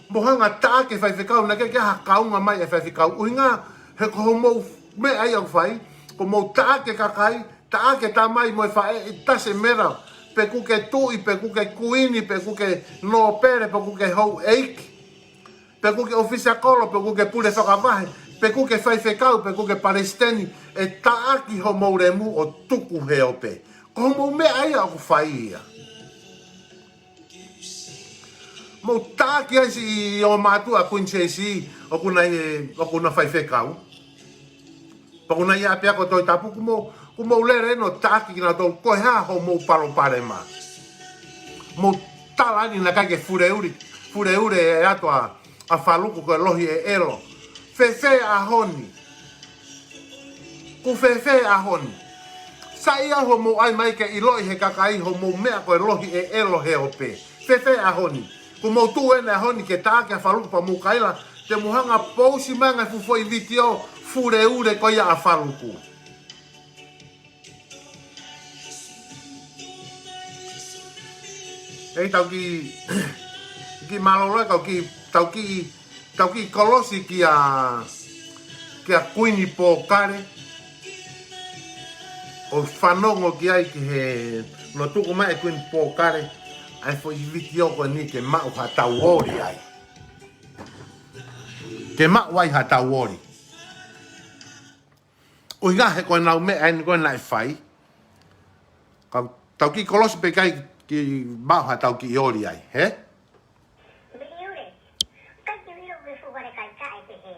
Speaker 1: Mo hanga taake whai whekau na keke ha kaunga mai e whai whekau. Uhinga he ko mo me ai o whai ko mo taake kakai taake ta mai mo e whae i tase mera. Pe kuke tui, pe kuke kuini, pe kuke no pere, pe kuke hou eiki. Pe kuke ofisia kolo, pe kuke pure whakavahe. Pe kuke whaiwhekau, pe kuke palestini. E taaki ho mouremu o tuku heo pe. Ko mo me ai au whai ia. Mo taaki aisi i o mātua Queen Chasey o kuna whaiwhekau. Pa kuna ia pia ko toi tapu ku mo lere no taaki ki na tau koe ha ho mo paro pare ma. Mo talani na kake fure ure e ato a whaluku koe lohi e elo. Fefe a honi. Ku fefe a honi. Sa ia ho mo ai mai ke iloi he kakai ho mo mea koe lohi e elo he o pe. Fefe a honi. Ku mo tu ene a honi ke taaki a whaluku pa mo kaila te muhanga pousi manga fufoi vitio fure ure koe a whaluku. Ei tau ki maloloe tau ki kolosi ki a Queeni po kare o whanongo ki ai ki he no tuku mai Queeni po kare ai fo i viti oko ni ke mau ha tau ori ai ke mau ai ha tau ori o inga he koe nau me ai koe nai whai tau ki kolosi pe kai ki mau ha tau ki ori ai, he?
Speaker 3: Miliure, kai ki wiro me fubare kai kai te he.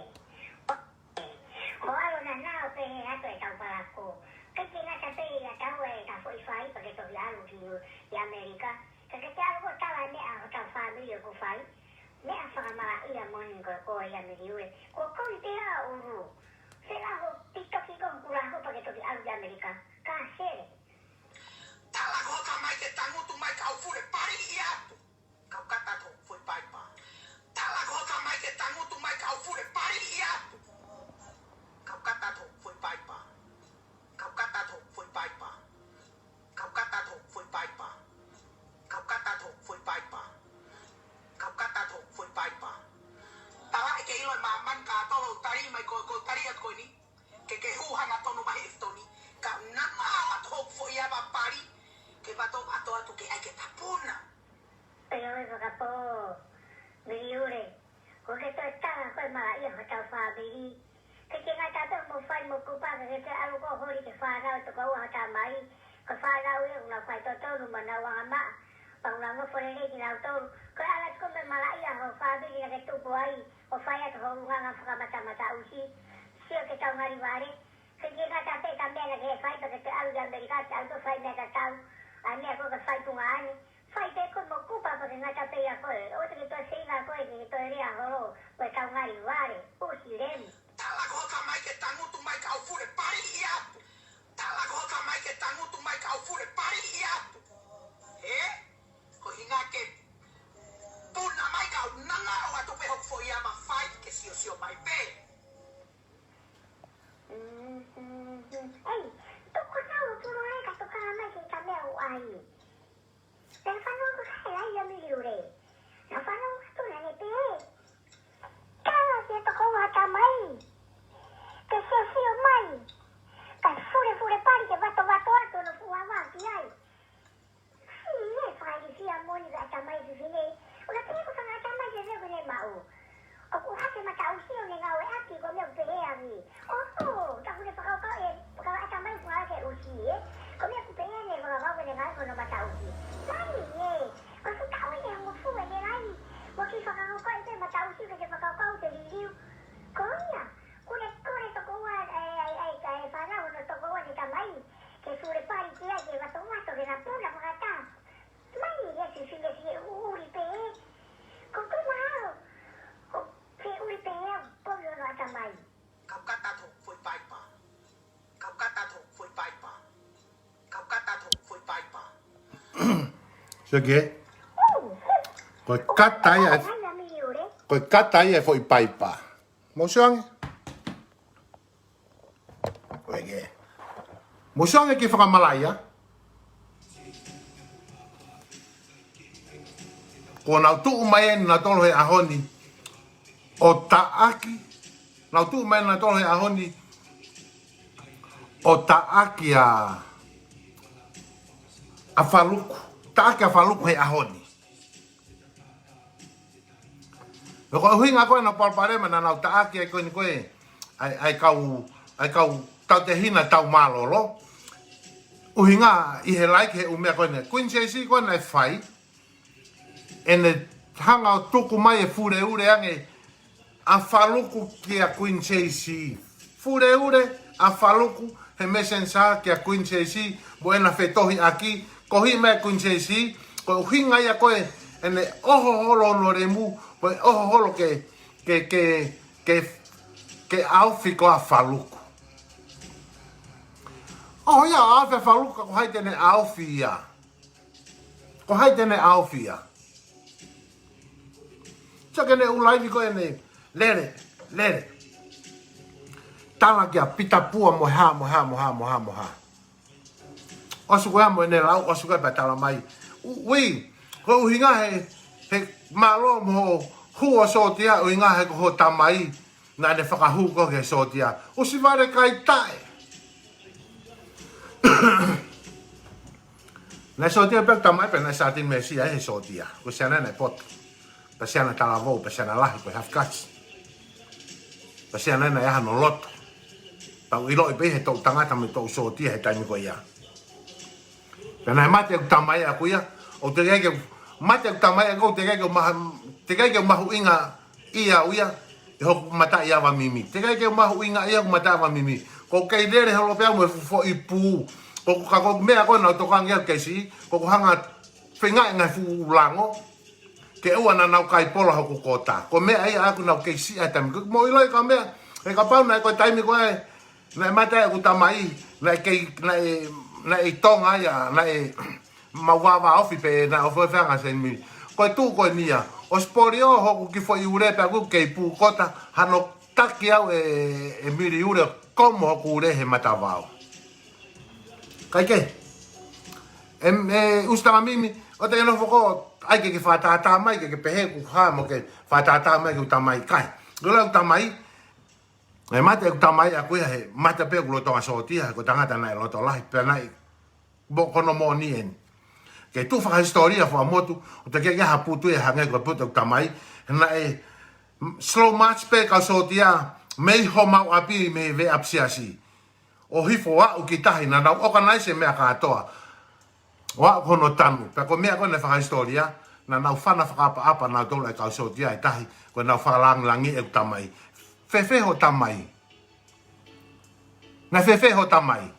Speaker 3: Ho alo na nao pe he ato e tau parako. Kai ki ngata pe i a tau e ta foi fai pa ke toki alu ki Amerika. Ka ke te alu ko tala mea ho tau familia ko fai. Mea whakamara ia moni ko ia miliure. Ko koi te a uru. Se la ho titoki kon kuraho pa ke toki alu ki Amerika. Ka sere.
Speaker 2: Tala kota mai te tangutu mai kau fure pari i atu. Kau katato foi paipa. Tala kota mai te tangutu mai kau fure pari i atu. Kau katato foi paipa. Kau katato foi paipa. Kau katato foi paipa. Kau katato foi paipa. Kau katato foi paipa. Tala e ke ilo maman ka tolo tari mai ko tari at ko ni. Ke huhanga tonu mai eftoni. Kau nama at hok foi aba pari. Que va a tu que hay que tapuna.
Speaker 3: Pero me toca po miliure. Ko ke to tala ko mara ia ho tau family. Kaya nga tato mo fai mo kupa kasi alo ko holi ke whanau to kau hata mai. Ka whanau e una fai toto manawa ama. Paula mo fore le ki lau tolu. Ka alas ko me malai a ho family na ke tupo ai. O fai at ho nga whakamata usi. Sio ke tau ngari ware. Kaya nga tate tambia na ke fai to ke alo di Amerika alo fai me ka tau. Ani ako ka fai tunga ani. Fai te ko mo kupa porque nga tate ya ko. O te ke to sina ko e ke to ria holo. Ko tau ngari ware. Usi remi.
Speaker 2: Tala ko ka mai ke tangu tu mai kau fure pari ia. Tala ko ka mai ke tangu tu mai kau fure pari ia. Ko hinga ke puna mai kau nanga o atu pe hok fo ia ma fai ke sio mai pe.
Speaker 3: Ei, tu ko tau puro e ka to ka mai ke ka me au ai. Pero fano ko ka lai ya mi liure. Na fano ko tu na ne pe. Kala se to ko ata mai. Que se mai. Ka fure pari ke vato ato no fu ama ki ai. Si ne fai si amoni da ata mai si ne. Ora te ko sa ata mai se ne mau. O ku ha se mata usi o ne ngau e aki ko me pe e ami. Oh, ta ku ne pa ka e ka ata mai ku ha ke usi e. Ko me ku pe e ne ko ga ne ngau ko no mata usi. Lai e. Ko su ta e mo fu e ne lai. Mo ki fa ka ko e mata usi ke fa ka te liu. Ko ya. Kure to ko wa ai ka e para no to ko ni ta mai. Ke sure pari ki ai ke va to ke na pula ma ta. Mai e si uri pe. Ko mau. Pe uri pe po yo no ata mai.
Speaker 2: Kau kata tu foi pai pa. Kau kata tu foi pai pa. Kau kata tu foi pai pa.
Speaker 1: Se ke? Ko kata ia. Ko kata ia foi pai pa. Mo sang. Oke. Mo sang ke whakamalaya. Ko nau tuu mai na tolo he ahoni. O taaki. Nau tuu mai na tolo he ahoni. O taaki a faluku. Taaki a faluku he ahoni. Ko hinga ko na palparema na nau taaki ai ko ni koe. Ai kau tau te hina tau malolo. Uhinga i he like he umea koe ne. Queen JC koe na fai. Ene hanga o tuku mai e fure ure ange. A faluku ki a Queen JC. Fure ure a faluku he mesensa ki a Queen JC. Buena fetohi aki. Kohi mea Queen JC. Ko uhinga ia koe. Ene oho holo no remu. Koe oho holo ke aufi ko a faluku. Oh ia, aufi a faluku ko hai tene aufi ia. Ko hai tene aufi ia. Tsaka ne ulaivi ko ene lere. Tala kia pita pua moha. Osu koe amo ene lau, osu koe patala mai. Ui, ko uhinga he malo mo hua sotia, uhinga he ko ho tamai. Na ne whakahu ko ke sotia. Usi vare kai tae. Na sotia pek tamai pe na satin mesia he sotia. Ko siana ne pot. Pasiana talavou, pasiana lahi koe hafkats. Pasiana na yaha no loto. Pau ilo i he tau tangata me tau sotia he taimi koe ia. Pena he mate aku tamai aku ia. O te keke, mate aku tamai aku te keke mahu inga ia uia. E hoku mata ia wa mimi. Te keke mahu inga ia ku mata wa mimi. Ko kei lere holo pia mo e fufo i pū. Ko kako mea koe nau toka ngea keisi. Ko hanga whenga ngai fu lango. Ke ua na nau kai pola hoku kota. Ko mea ia aku nau keisi a tami. Mo iloi ka mea. E ka pau na e koe taimi koe. Na e mata aku tamai. Na e tonga ia. Na e mawawa ofi pe na ofi whanga sen mi. Koe tū koe nia. O spori o hoku ki fo i urepe aku kei pū kota. Hano taki au e miri ure. Komo hoku ure he matawao. Kai ke? Ustama mimi. O te eno foko. Ai ke whātātā mai ke pehe ku hā mo ke whātātā mai ke utamai kai. Gula utamai. E mate utamai a kuia he. Mate pe ku loto a sotia. Ko tangata nai loto lahi. Pea nai. Kono mo ni en. Ke tu whaka historia wha motu. O te ke haputu e hangai ko puta utamai. Na e slow march pe ka sotia. Mei ho mau api me ve apsiasi. O hifo wa o ki tahi na nau organize mea katoa. Wa kono tanu. Pe ko mea kone whaka historia. Na nau whana whakapa apa nau tolu e kau sotia e tahi. Ko nau whakalangi e utamai. Whewheho tamai. Na whewheho tamai.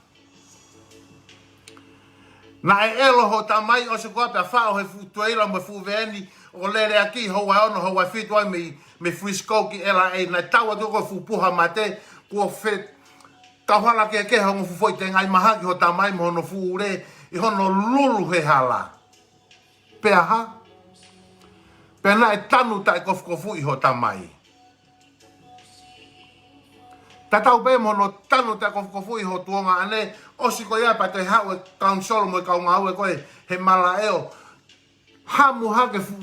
Speaker 1: Na e elo ho tamai o se kua pe a whao he tueila mo fu veni. O lere aki hoa ono hoa fitu ai me frisco ki ela e na taua toko fu puha mate. Kua whet. Ka whala ke ke hongo fu foi te ngai maha ki ho tamai mo hono fu ure i hono lulu he hala. Pea ha? Pea na e tanu ta e kofu i ho tamai. Ta tau pe mo no tanu ta kofu i ho tuonga ane osi ko ia pa te hau e kaunsolo mo i kaunga au e koe he mala eo. Hamu hake fu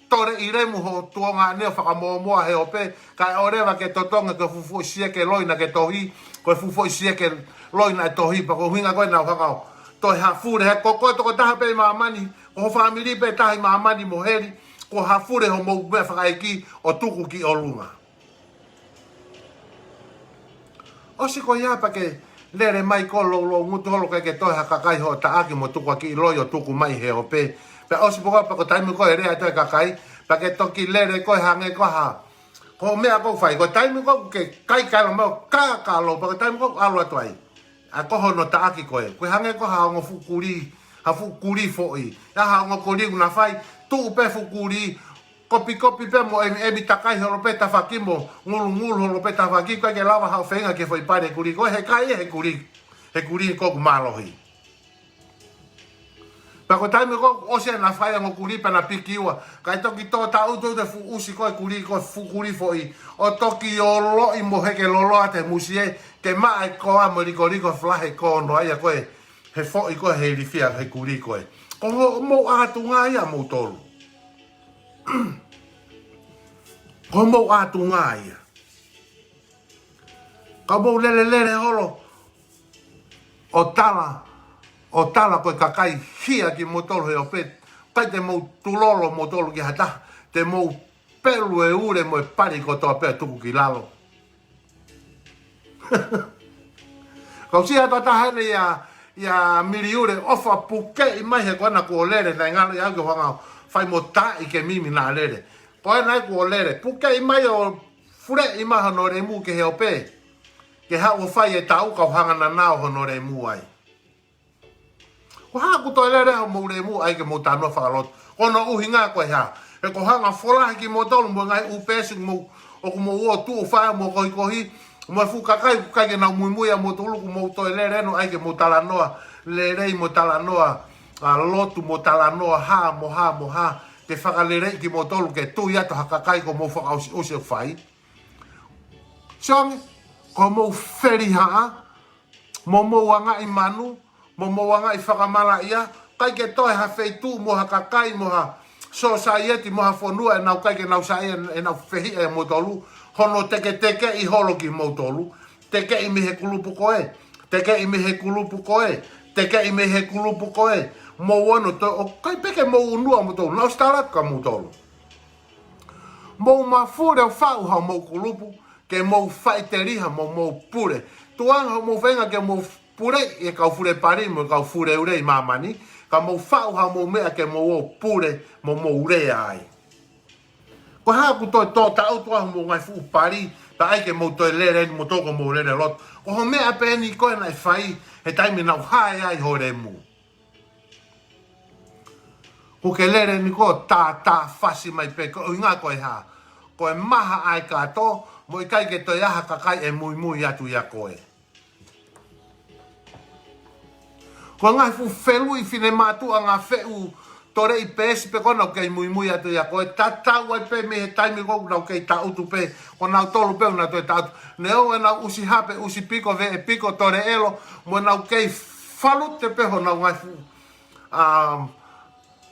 Speaker 1: tore i remu ho tuonga ane o whakamoamoa he ope ka e orewa ke totonga ke fufu i sieke loina ke tohi ko fufu i sieke loina e tohi pa ko hinga koe nau kakao toi ha fure he koko toko taha pe maamani ko ho family pe tahi maamani mo heri ko ha fure ho mou mea whakaiki o tuku ki o lunga osi ko ia pa ke lere mai ko lo ngutu holo ke toi ha kakai ho ta aki mo tuku ki loi o tuku mai he ope pe osi poka pa ko taimi ko e rea te kakai pa ke toki lere ko hange ko ha ko mea ko fai ko taimi ko ke kai kalo mo ka lo pa ko taimi ko alo atuai a ko hono ta aki ko e ko hange ko ha ngo fukuri foi ya ha ngo koli una fai tu pe fukuri kopi pe mo e bi takai holo pe ta fakimo ngulu holo pe ta faki ko ke lava ha fenga ke foi pare kuri ko he kai he kuri ko malohi pa ko taimi ko o se na fai ngo kuri pa na pikiwa kai toki to ta uto de fu usi ko kuri ko fukuri foi o toki o lo i mo heke lolo ate musie ke mai ko amoriko flahe ko no ai ko he foi ko he rifia he kuri ko ko mo atunga ia mo tolu ko mo atunga ia ka mo lele holo o tala ko kakai hia ki mo tolu he opet pai te mo tulolo mo tolu ki hata te mo pelu e ure mo e pari ko to pe tuku ki lalo kau sia ta hane ya miliure ofa puke i mai he kona ko lere na ngalo ya ko hanga fai mo ta i ke mimi na lere ko na ko lere puke i mai o fure i mai no re mu ke he ope ke ha o fai e tau ka hanga na na ho re mu ai ko ha ku to lere mo re mu ai ke mo ta no fa lot ko no uhinga ko ha e ko hanga fola ki mo tolu mo ngai upesi mo o ko mo o tu fa mo ko hi mo fu kakai ka ke na mui a mo tolu mo to lere no ai ke mo tala noa lere mo tala noa a lotu mo tala noa ha te fa lere ki mo tolu ke tu ya to kakai ko mo fa o se fai song ko mo feri ha mo wanga i manu mo wanga i fa mala ia kai ke to ha feitu mo ha kakai mo ha society mo ha fonua na kai ke na sai e na fehi e mo tolu hono teke i holo ki mo tolu teke i me he kulupu koe teke i me he kulupu koe mo wono to o kai peke mo unua mo tolu na stara ka mo tolu mo ma fure fa ha mo kulupu ke mo faiteri ha mo pure tuanga mo venga ke mo pure e ka fure pari mo ka fure ure mamani ka mo fa ha mo me ke mo pure mo ure ai ko ha ku to ta auto mo ngai fu pari ta ai ke mo to lere mo to ko mo lere lot ko ho me apeni ko na fai e taimi na hai hore mu ko ke lere ni ko ta fasi mai pe ko nga ko ha ko e maha ai ka to mo i kai ke to ya ka kai e mui atu ya ko e ko ngai fu felu i fine matu anga feu tore i pesi pe kona kei mui atu ya koe tatau ai pe me he taimi kou nau kei ta utu pe ko nau tolu pe una toi ta utu ne o e nau usi hape usi piko ve e piko tore elo mo nau kei falu te pe ho nau ngai fu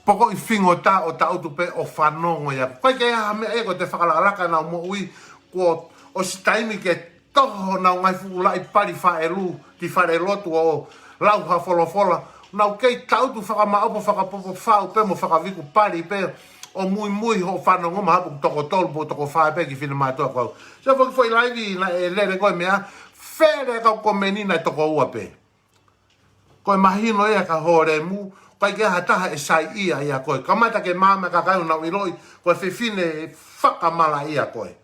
Speaker 1: poko i fingo ta o ta utu pe o whanongo ya koe kei ha me e ko te whakalaka nau mo ui ko o si taimi ke toho nau ngai fu lai pari wha e lu ki whare lotu o lau ha folofola nau kei tautu whakamaupo whakapopo whao pe mo whakaviku pari pe o mui ho whanongo maha pu toko tolu po toko whape ki whina mātua kau. So foi laivi na e lere koe mea, where kau komenina e toko ua pe. Koe mahino ea ka hore mu, pai ke hataha e sai ia koe. Kamata ke mama ka kau na uiroi, koe whiwhine whakamala ia koe.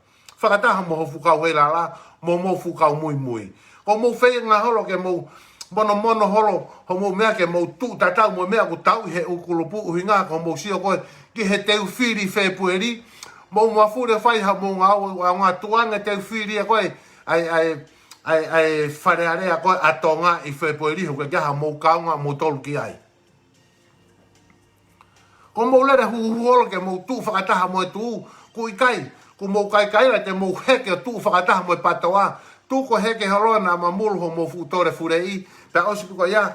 Speaker 1: Whakataha mo hofu kau hei la, mo fukau mui. Ko mo whee ngā holo ke mo mono holo, ho mo mea ke mo tu tatau mo mea ku tau he ukulupu uhi ngā, ko mo sio koe ki he teu whiri whee pueri, mo mafure whai ha mo ngā tuanga teu whiri a koe, ai wharearea koe atonga i whee pueri, ho ke jaha mo kaunga mo tolu ki ai. Ko mo lere holo ke mo tu whakataha mo e tu, ku i kai, ku mo kai la te mo heke o tu whakataha mo e patoa, tu ko heke holoa na mamulu ho mo futore furei, ta osi ko ya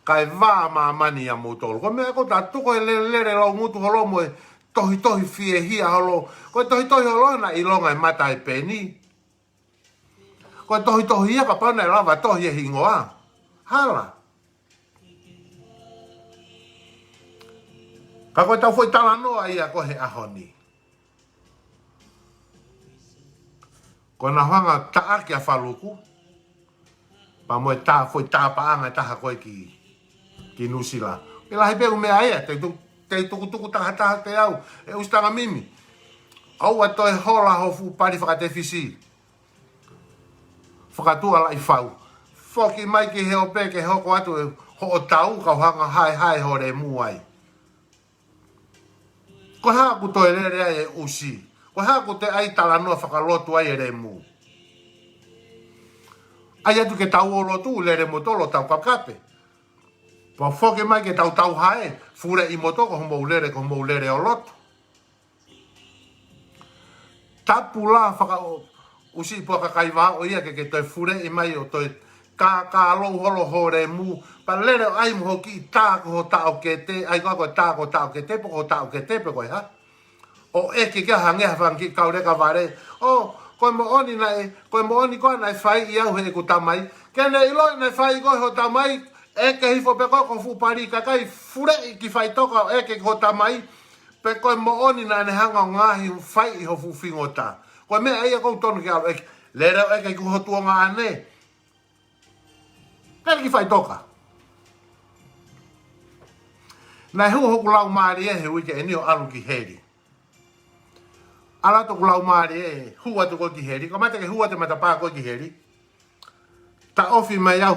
Speaker 1: kai va ma mani a mo tolu. Ko mea ko ta tu ko lere lo ngutu holo mo e tohi fie hia holo, ko tohi holo na ilonga e mata e peni. Ko tohi ia ka pana e lava tohi e hingoa. Hala. Ka koe tau foi tala noa ia ko he ahoni. Ko na hanga taa ki a whaluku. Pa moe taa foi taa paanga taha koe ki nusila. E lahi pegu mea ea, te tuku taha te au. E ustanga mimi. Au a toi hola hofu pari whakate fisi. Whakatua lai whau. Whoki mai ki heo pe ke hoko atu e ho o tau kau hanga hai hore muai. Ko haku toi rere e usi. Ko haku te ai talanoa whakalotu ai e re mu. Ai atu ke tau o lotu lere motolo tau kakape. Pa whoke mai ke tau hae, fure i motoko ko mou lere o lotu. Tapu la whaka usi po kakai wā o ia ke toi fure i mai o toi ka lou holo hore mu. Pa lere o ai muho ki tāko ho tau ke te, ai koe tāko tau ke te, poko tau ke te pe koe ha. O eke kia hangea whangi kaureka ware. O, koe mo oni koe nai whai i au he ku tamai. Kene iloi nai whai koe ho tamai, eke hifo pe koe ko fupari kakai fure i ki whai toka o eke ho tamai. Pe koe mo oni na ne hanga o ngahi whai i ho fufingo ta. Koe mea ia kou tonu ki alo eke. Lere o eke ku ho tuonga ane. Kere ki whai toka. Nai hu hoku lau maari e he wike e nio alu ki heri. Ala to kulau maari e hua to ko ki heri. Ko mate ke hua te matapā ko ki heri. Ta ofi mai au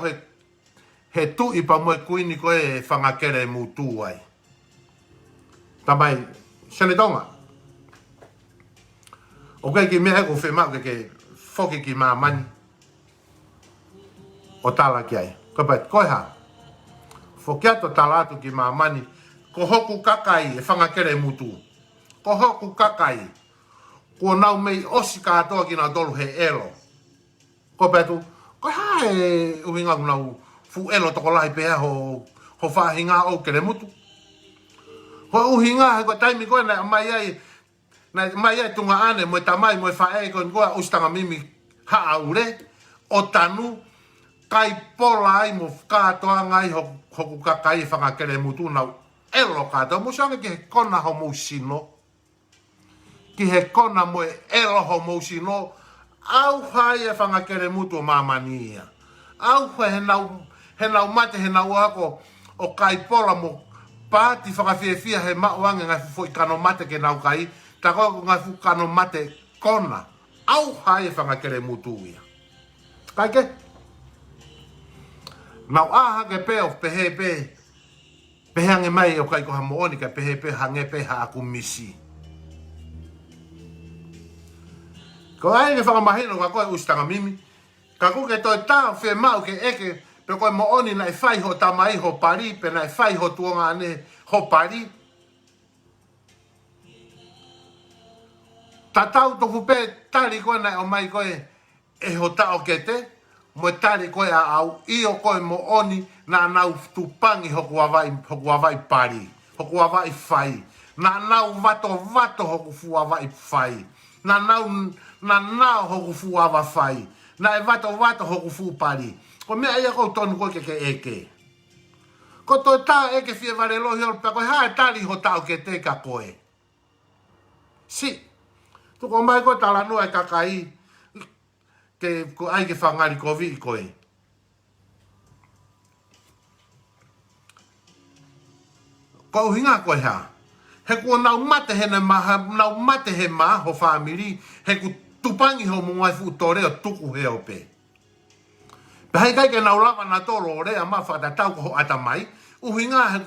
Speaker 1: he tu i pa moe kuini ko e whangakere mu tu ai. Ta mai, sene tonga. O kai ki mea ko whemau ke whoki ki maa mani. O tala ki ai. Ko pai, koe ha. Whokiato tala atu ki maa mani. Ko hoku kakai e whangakere mu tu. Ko hoku kakai. Ko nau mei osi katoa ki nau tolu he elo. Ko petu, ko hae uhinga nau fu elo toko lahi pea ho whahinga o kere mutu. Ko uhinga he ko taimi koe na mai ai tunga ane moe tamai moe whae koe koe ustanga mimi haa ure o tanu kai pola ai mo katoa ngai hoku kakai whanga kere mutu nau elo katoa. Mo sianga ki he kona ho mo sino. Ki he kona mo e elo ho mo sino, au hai e whangakere mutu o mamani ia. Au hai he nau mate he nau ako o kai pola mo pāti whakawhiawhia he mauange ngai fufo i kano mate ke nau kai, ta koe ngai fu kano mate kona. Au hai e whangakere mutu ia. Kai ke? Nau aha ke pe of pehe hange mai o kai koha mooni ka pehe hange pe ha aku misi. Ko ai ke whakamahino ka koe ustanga mimi. Ka koe ke toi tāo whee mau ke eke. Pe koe mo oni nai whai ho tamai ho pari. Pe nai whai ho tuonga ane ho pari. Ta tau tofu pe tari koe nai o mai koe e ho tao ke te. Mo tari koe a au io koe mo oni na nau tupangi hoku awai pari. Hoku awai whai. Na nau vato hoku fu awai whai. Na nau hoku fu awa whai. Na e vato hoku fu pari. Ko mea ia kou tonu koe ke eke. Ko toi tā eke fie vare lohi olu pe koe hae tali ho tau ke te ka koe. Si. Tuko mai ko tala no e kakai. Ke ko ai ke whangari kovi i koe. Ko hinga koe ha. He kua nau mate he nau mate he ma ho whamiri. He ku tupangi ho mungai fu tore o tuku he o pe. Pahai kai ke nau lava na tolo o rea ma whakatau ko ho ata mai. Uhinga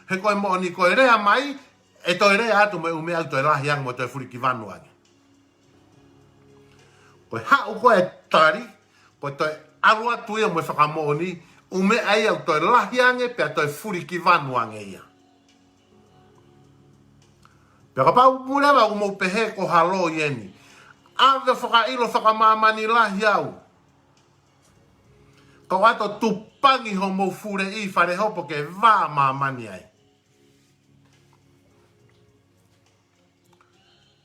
Speaker 1: he koe mo ni koe rea mai. E toi rea atu me ume au toi lahi ang mo toi furi ki vanu agi. Koe hau koe tari. Koe toi arua tuia mo whakamo ni. Ume ai au toi lahi ange pe toi furi ki vanu ange ia. Pea ka pau murewa umou pehe ko halo ieni. Ave whakailo whakamamani lahi au. Kau ato tupangi ho mou fure i whare hopo ke vā mamani ai.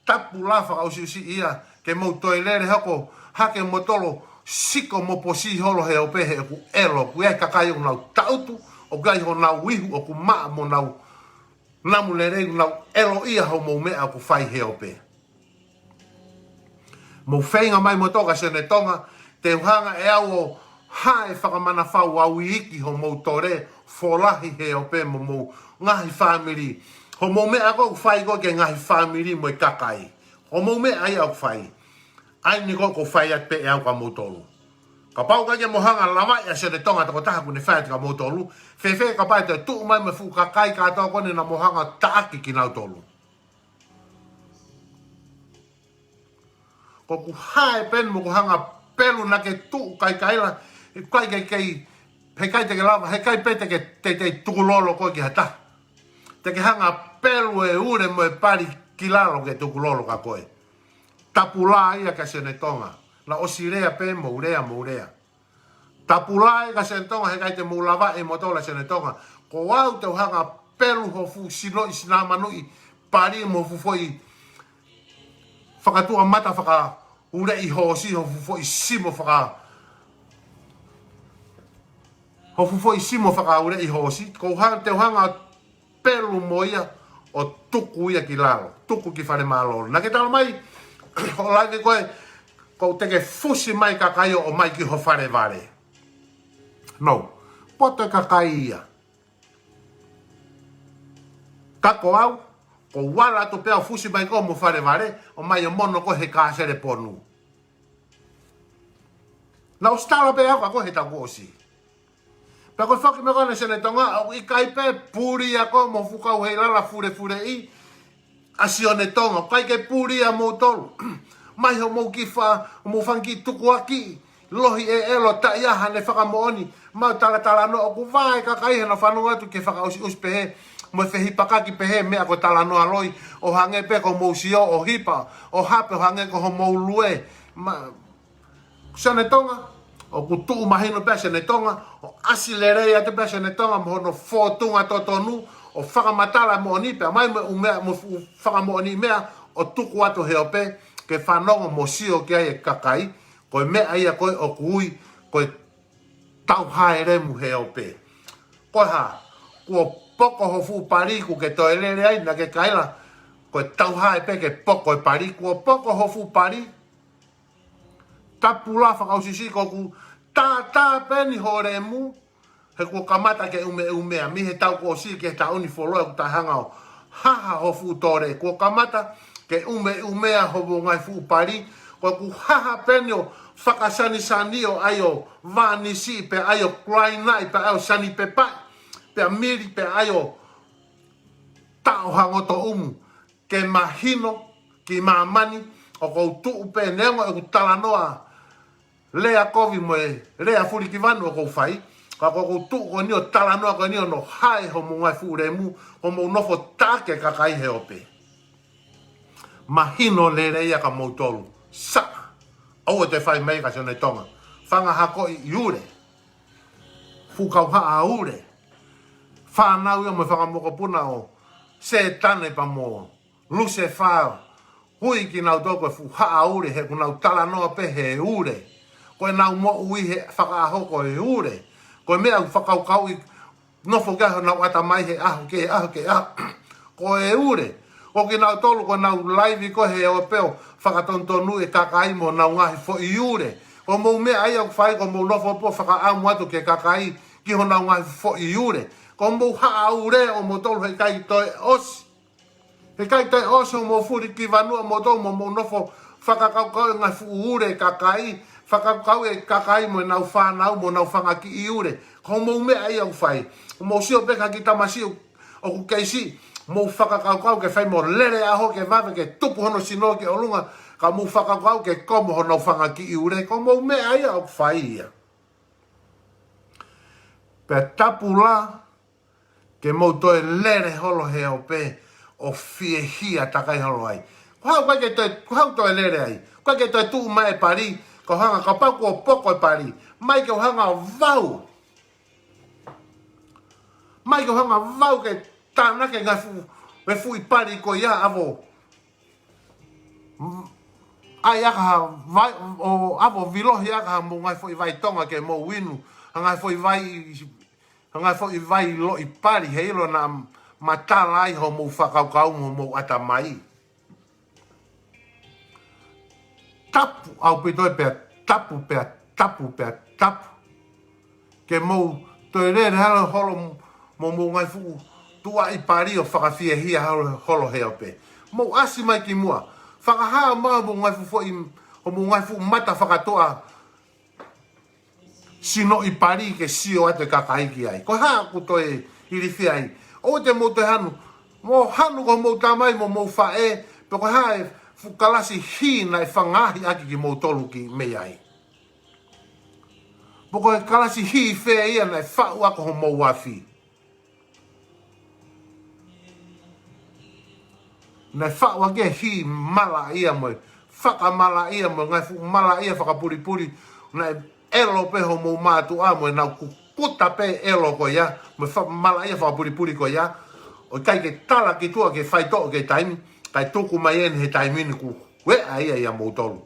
Speaker 1: Tapu la whakausiusi ia ke mou toilere hoko hake motolo siko mo posi holo he o pehe ku elo ku e kakai o nau tautu o gai ho nau wihu o ku maa mo nau namu lerei nau elo ia ho mou mea ku whai he o pehe. Mou whainga mai mo toka sene tonga te uhanga e au o hae whakamana whau au iki ho mou tore wholahi he o pehe mo mou ngahi whamiri. Ho mou mea ko whai ko ke ngahi whamiri mo i kakai. Ho mou mea ai au whai. Ai ni ko whai at pe e au ka mou tolu. Ka pau ka ke mohanga lama ya se de tonga tako taha kune whai at ka mou tolu. Whewhe ka pai te tuu mai me fu kakai ka toa kone na mohanga taaki ki nau tolu. Ko ku hae pen mo ku hanga pelu na ke tuu kai kaila. Kai kei he kai te ke lava, he kai pe te ke te tukulolo ko ki hata. Te ke hanga pelu e ure mo e pari kilalo ke tukulolo ka koe. Tapula ia ka sene tonga. Na osirea pe mo urea. Tapula ia ka sene tonga he kai te moulava e motola sene tonga. Ko wau te hanga pelu ho fu sino isinama nui pari mo fu foi whakatua mata whaka ure i hosi ho fu foi simo whaka ho fu foi simo whaka ure i hosi. Ko te hanga pelu mo ia o tuku ia ki lalo. Tuku ki whare malolo. Na ke tala mai o lage koe, ko teke fusi mai kakai o mai ki ho whare vare. No, poto kakai ia. Kako au, ko wala to pea fusi mai ko mo whare vare, o mai o mono ko he kāsere ponu. Na o stala pea au ka ko he taku osi. Pea koe whaki me kone sene tonga, au i kai pe puri a ko mo fukau hei lala fure i, asione tonga, kai ke puri a mo tolu. Mai ho mo ki mo fanki tuku aki, lohi e elo ta ia hane whakamooni, mau tala no o ku vai kakai hena whanua atu ke whakausi uspehe, mo whehi pakaki pehe mea ko tala noa loi, o hange pe ko mo sio, o hipa, o hape o hange ko ho mo lue, sene tonga, o ku tuu mahino pe sene tonga, o asilerei ate pe sene tonga, mo hono fōtunga totonu, o whakamatala mo ni pe, mai mo whakamooni mea, o tuku atu heo pe, ke whanongo mo sio ki ai e kakai, koe mea ia koe o kui, koe tau haere mu heo pe. Koe ha, kua poko ho fu pariku ke toelere ai na ke kaila, koe tau hae pe ke poko e pari, kua poko ho fu pari, tapu la whakausisi ko ku, tā peni hore mu, he kua kamata ke umea, mi he tau ko si ke ta uni foloa ku ta hangao, haha ho fu tore, kua kamata ke umea ho ngai fu pari, ko ku haha penio whakasani sanio ayo vanisi pe ayo krainai pe ayo sani pe pa, pe miri pe ayo tau hangoto ke mahino, ki mamani, o kou tuu pe nengo e ku talanoa lea kovi moe, lea furi ki vanu o kou whai, ka kou tuu ko nio talanoa ko nio no hae ho mo ngai fu remu, ho mo nofo take kakai he ope. Mahino le reia ka moutolu. Sa. Au te whai mei ka sene tonga. Whanga hako i ure. Fukau haa ure. Whanau ia mo whanga moko puna o. Se tane pa mo. Luse whao. Hui ki nau toko e fu haa ure. He kunau tala noa pe he ure. Koe nau mo ui he whaka ahoko e ure. Koe mea whakau kau i nofo gaho nau ata mai he aho ke aho. Koe e ure. Ko ki nau tolu ko nau live ko he o peo whakatontonu e kakai mo nau ngahi fo i ure. Ko mou mea ai au whai ko mou nofo po whakaamu atu ke kakai ki ho nau ngahi fo i ure. Ko mou haa ure o mou tolu he kai toi osi. He kai toi osi o mou furi ki vanua mou tolu mo mou nofo whakakaukau ngai fu ure kakai. Whakakaukau e kakai mo nau whanau mo nau whangaki i ure. Ko mou mea ai au whai. Mou sio beka ki tamasi o ku keisi. Mou whakakaukau ke whai mo lere aho ke vawe ke tupu hono sino ke olunga. Ka mou whakakaukau ke komo ho nau whangaki i ure. Ko mou mea ai au whai ia. Pea tapu la ke mou toe lere holo he o pe o fie hia takai holo ai. Ko hau toe lere ai. Koe ke toe tuu mai pari. Ko hanga ka pau ko poko e pari. Mai ke hanga vau. Mai ke hanga vau ke tāna ke ngai fu. Me fu i pari ko ia avo. Ai aka vai o avo vilohi aka mo ngai fu i vai tonga ke mo winu. Ngai fu i vai lo i pari he ilo na matala ai ho mo whakaukau mo atamai. Tapu au pitoi pea tapu. Ke mou toi rere halo holo mo ngai fu tua i pari o whakawhia hia holo heo pe. Mou asi mai ki mua. Whakahaa maa mo ngai fu fo i o mo ngai fu mata whakatoa sino i pari ke sio ate kakaiki ai. Ko haa ku toi iriwhia ai. O te mou te hanu. Mo hanu ko mou tamai mo mou whae. Pe ko haa e fukalasi hina e whangahi aki ki mou tolu ki mei ai. Poko e kalasi hi whea ia na e whau ako ho mou wafi. Na e whau ake hi mala ia mo. Whakamala ia mo. Ngai fu mala ia whakapuripuri. Na e elo pe ho mou mātu a mo. Nau kukuta pe elo ko ia. Mo mala ia whakapuripuri ko ia. O kai ke tala ki tua ke whaito ke taimi. Kai tuku mai ene he taimini ku wea ia mou tolu.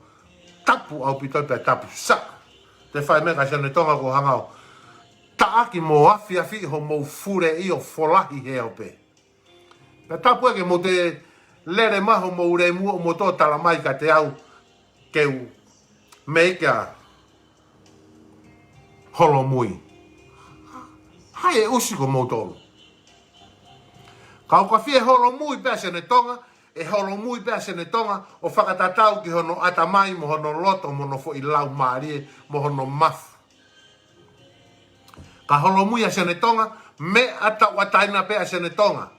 Speaker 1: Tapu au pitoi pe tapu. Sa. Te whai mea kai sene tonga ko hangau. Taaki mo afi ho mou fure i o folahi heo pe. Pe tapu eke mo te lere maho mou remu o mo tō tala mai ka te au keu meika holo mui. Hai e usi ko mou tolu. Kau ka fie holo mui pe sene tonga. E holo mui pea sene tonga o whakatatau ki hono atamai mo hono loto mo no fo i lau maarie mo hono mafu. Ka holo mui a sene tonga me ata wataina pea sene tonga.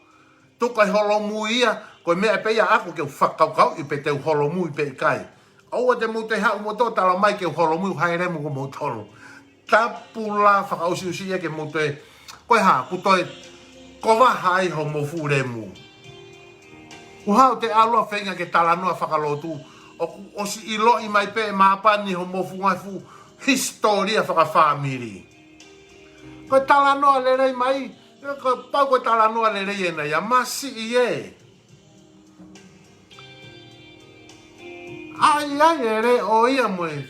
Speaker 1: Tukai holo mui ia koe mea pea ako ke whakaukau i pe teu holo mui pe i kai. Aua te mute hau mo tō tala mai ke holo mui haeremu ko mo tolu. Tapu la whakausi usi ia ke mute koe ha kutoe kova hai ho mo furemu. Uhau te aloa whenga ke talanoa whakalotu. O si ilo i mai pe maapani ho mofu ngai fu historia whakawhamiri. Koe talanoa lerei mai. Koe pau koe talanoa lerei ena ia masi i e. Ai ere o ia moe.